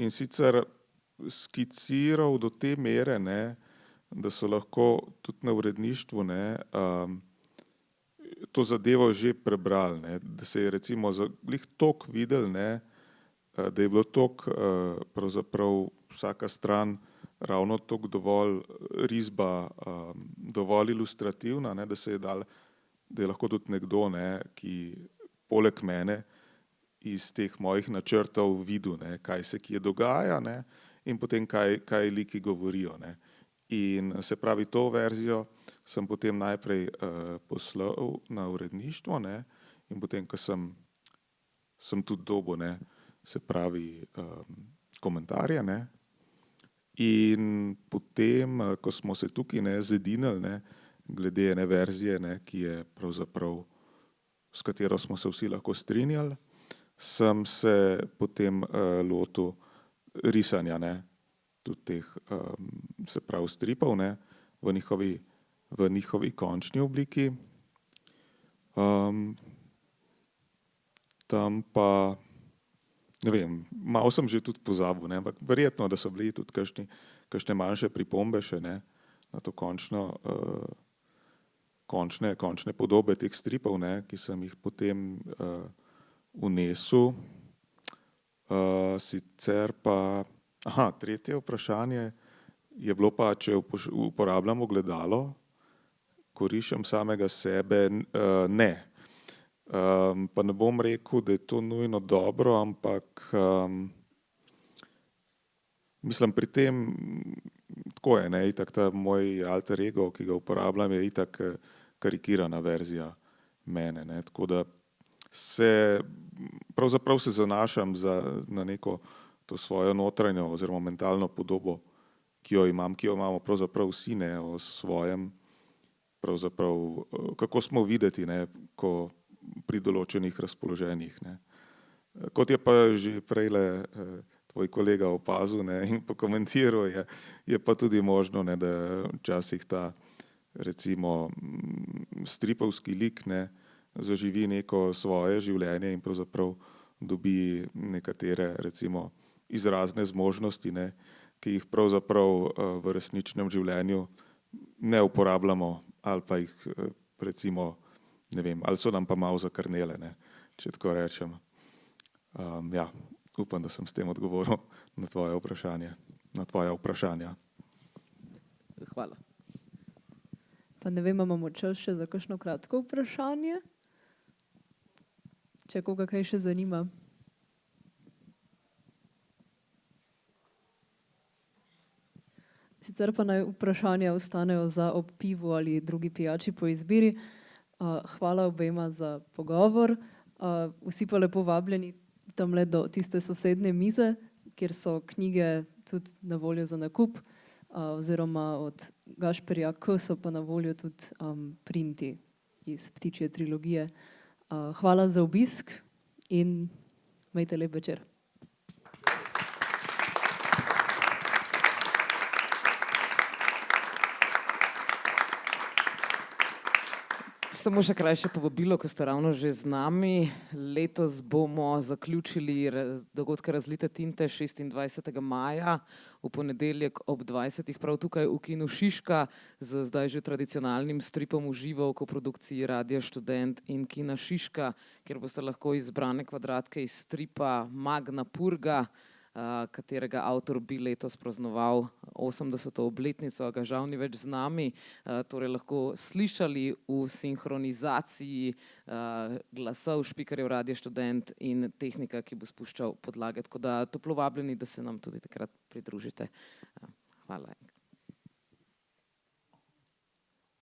In sicer skiciral do te mere, ne, da so lahko tudi na uredništvu ne, to zadevo že prebrali, ne, da se je recimo glih toliko videl, ne, da je bilo toliko pravzaprav vsaka stran ravno toliko dovolj risba, dovolj ilustrativna, ne, da se je dal, da je lahko tudi nekdo, ne, ki poleg mene iz teh mojih načrtov videl, ne, kaj se kje dogaja, ne, in potem kaj liki govorijo. Ne. In se pravi, to verzijo sem potem najprej poslal na uredništvo, ne, in potem, ko sem tudi dobil, ne, se pravi, komentarje, ne. In potem, ko smo se tukaj ne, zedinili, ne, glede ene verzije, ne, ki je pravzaprav, s katero smo se vsi lahko strinjali, sem se potem lotil risanja, ne, tudi teh, se pravi, stripov, ne, v njihovi končni obliki. Tam pa, ne vem, malo sem že tudi pozabil, ne, ampak verjetno, da so bili tudi kakšne manjše pripombe še, ne, na to končne podobe teh stripov, ne, ki sem jih potem vnesel. Sicer pa, tretje vprašanje je bilo pa, če uporabljam ogledalo, ko rišem samega sebe, ne. Pa ne bom rekel, da je to nujno dobro, ampak mislim pri tem, tako je, ne, itak ta moj alter ego, ki ga uporabljam, je itak karikirana verzija mene, ne, tako da pravzaprav se zanašam na neko to svojo notranjo oziroma mentalno podobo, ki jo imamo pravzaprav vsi, ne, o svojem, pravzaprav, kako smo videti, ne, ko pri določenih razpoloženjih, ne. Kot je pa že prejle tvoj kolega opazil, ne, in pokomentiral, je pa tudi možno, ne, da včasih ta recimo stripovski lik, ne, zaživi neko svoje življenje in pravzaprav dobi nekatere recimo izrazne zmožnosti, ne, ki jih pravzaprav v resničnem življenju ne uporabljamo ali pa jih recimo, ne vem, ali so nam pa malo zakrnele, ne, če tako rečem. Ja, upam, da sem s tem odgovoril na tvoja vprašanja. Hvala. Pa ne vem, imamo čas še za kakšno kratko vprašanje? Če koga kaj še zanima. Sicer sicer pa naj vprašanja ostanejo za ob pivu ali drugi pijači po izbiri. Hvala obema za pogovor. Vsi pa lepo vabljeni tamle do tiste sosednje mize, kjer so knjige tudi na voljo za nakup, oziroma od Gašperja K. so pa na voljo tudi printi iz Ptičje trilogije. Hvala za obisk in imejte lep večer. Samo še krajše povabilo, ko ste ravno že z nami. Letos bomo zaključili dogodke Razlite tinte 26. maja v ponedeljek ob 20. prav tukaj v Kinu Šiška z zdaj že tradicionalnim stripom v živo v koprodukciji Radia Študent in Kina Šiška, kjer boste lahko izbrane kvadratke iz stripa Magna Purga, katerega avtor bi letos praznoval 80. obletnico, a ga žal ni več z nami. Torej lahko slišali v sinhronizaciji glasov špikarjev Radia Študent in tehnika, ki bo spuščal podlage. Tako da toplo vabljeni, da se nam tudi takrat pridružite. Hvala.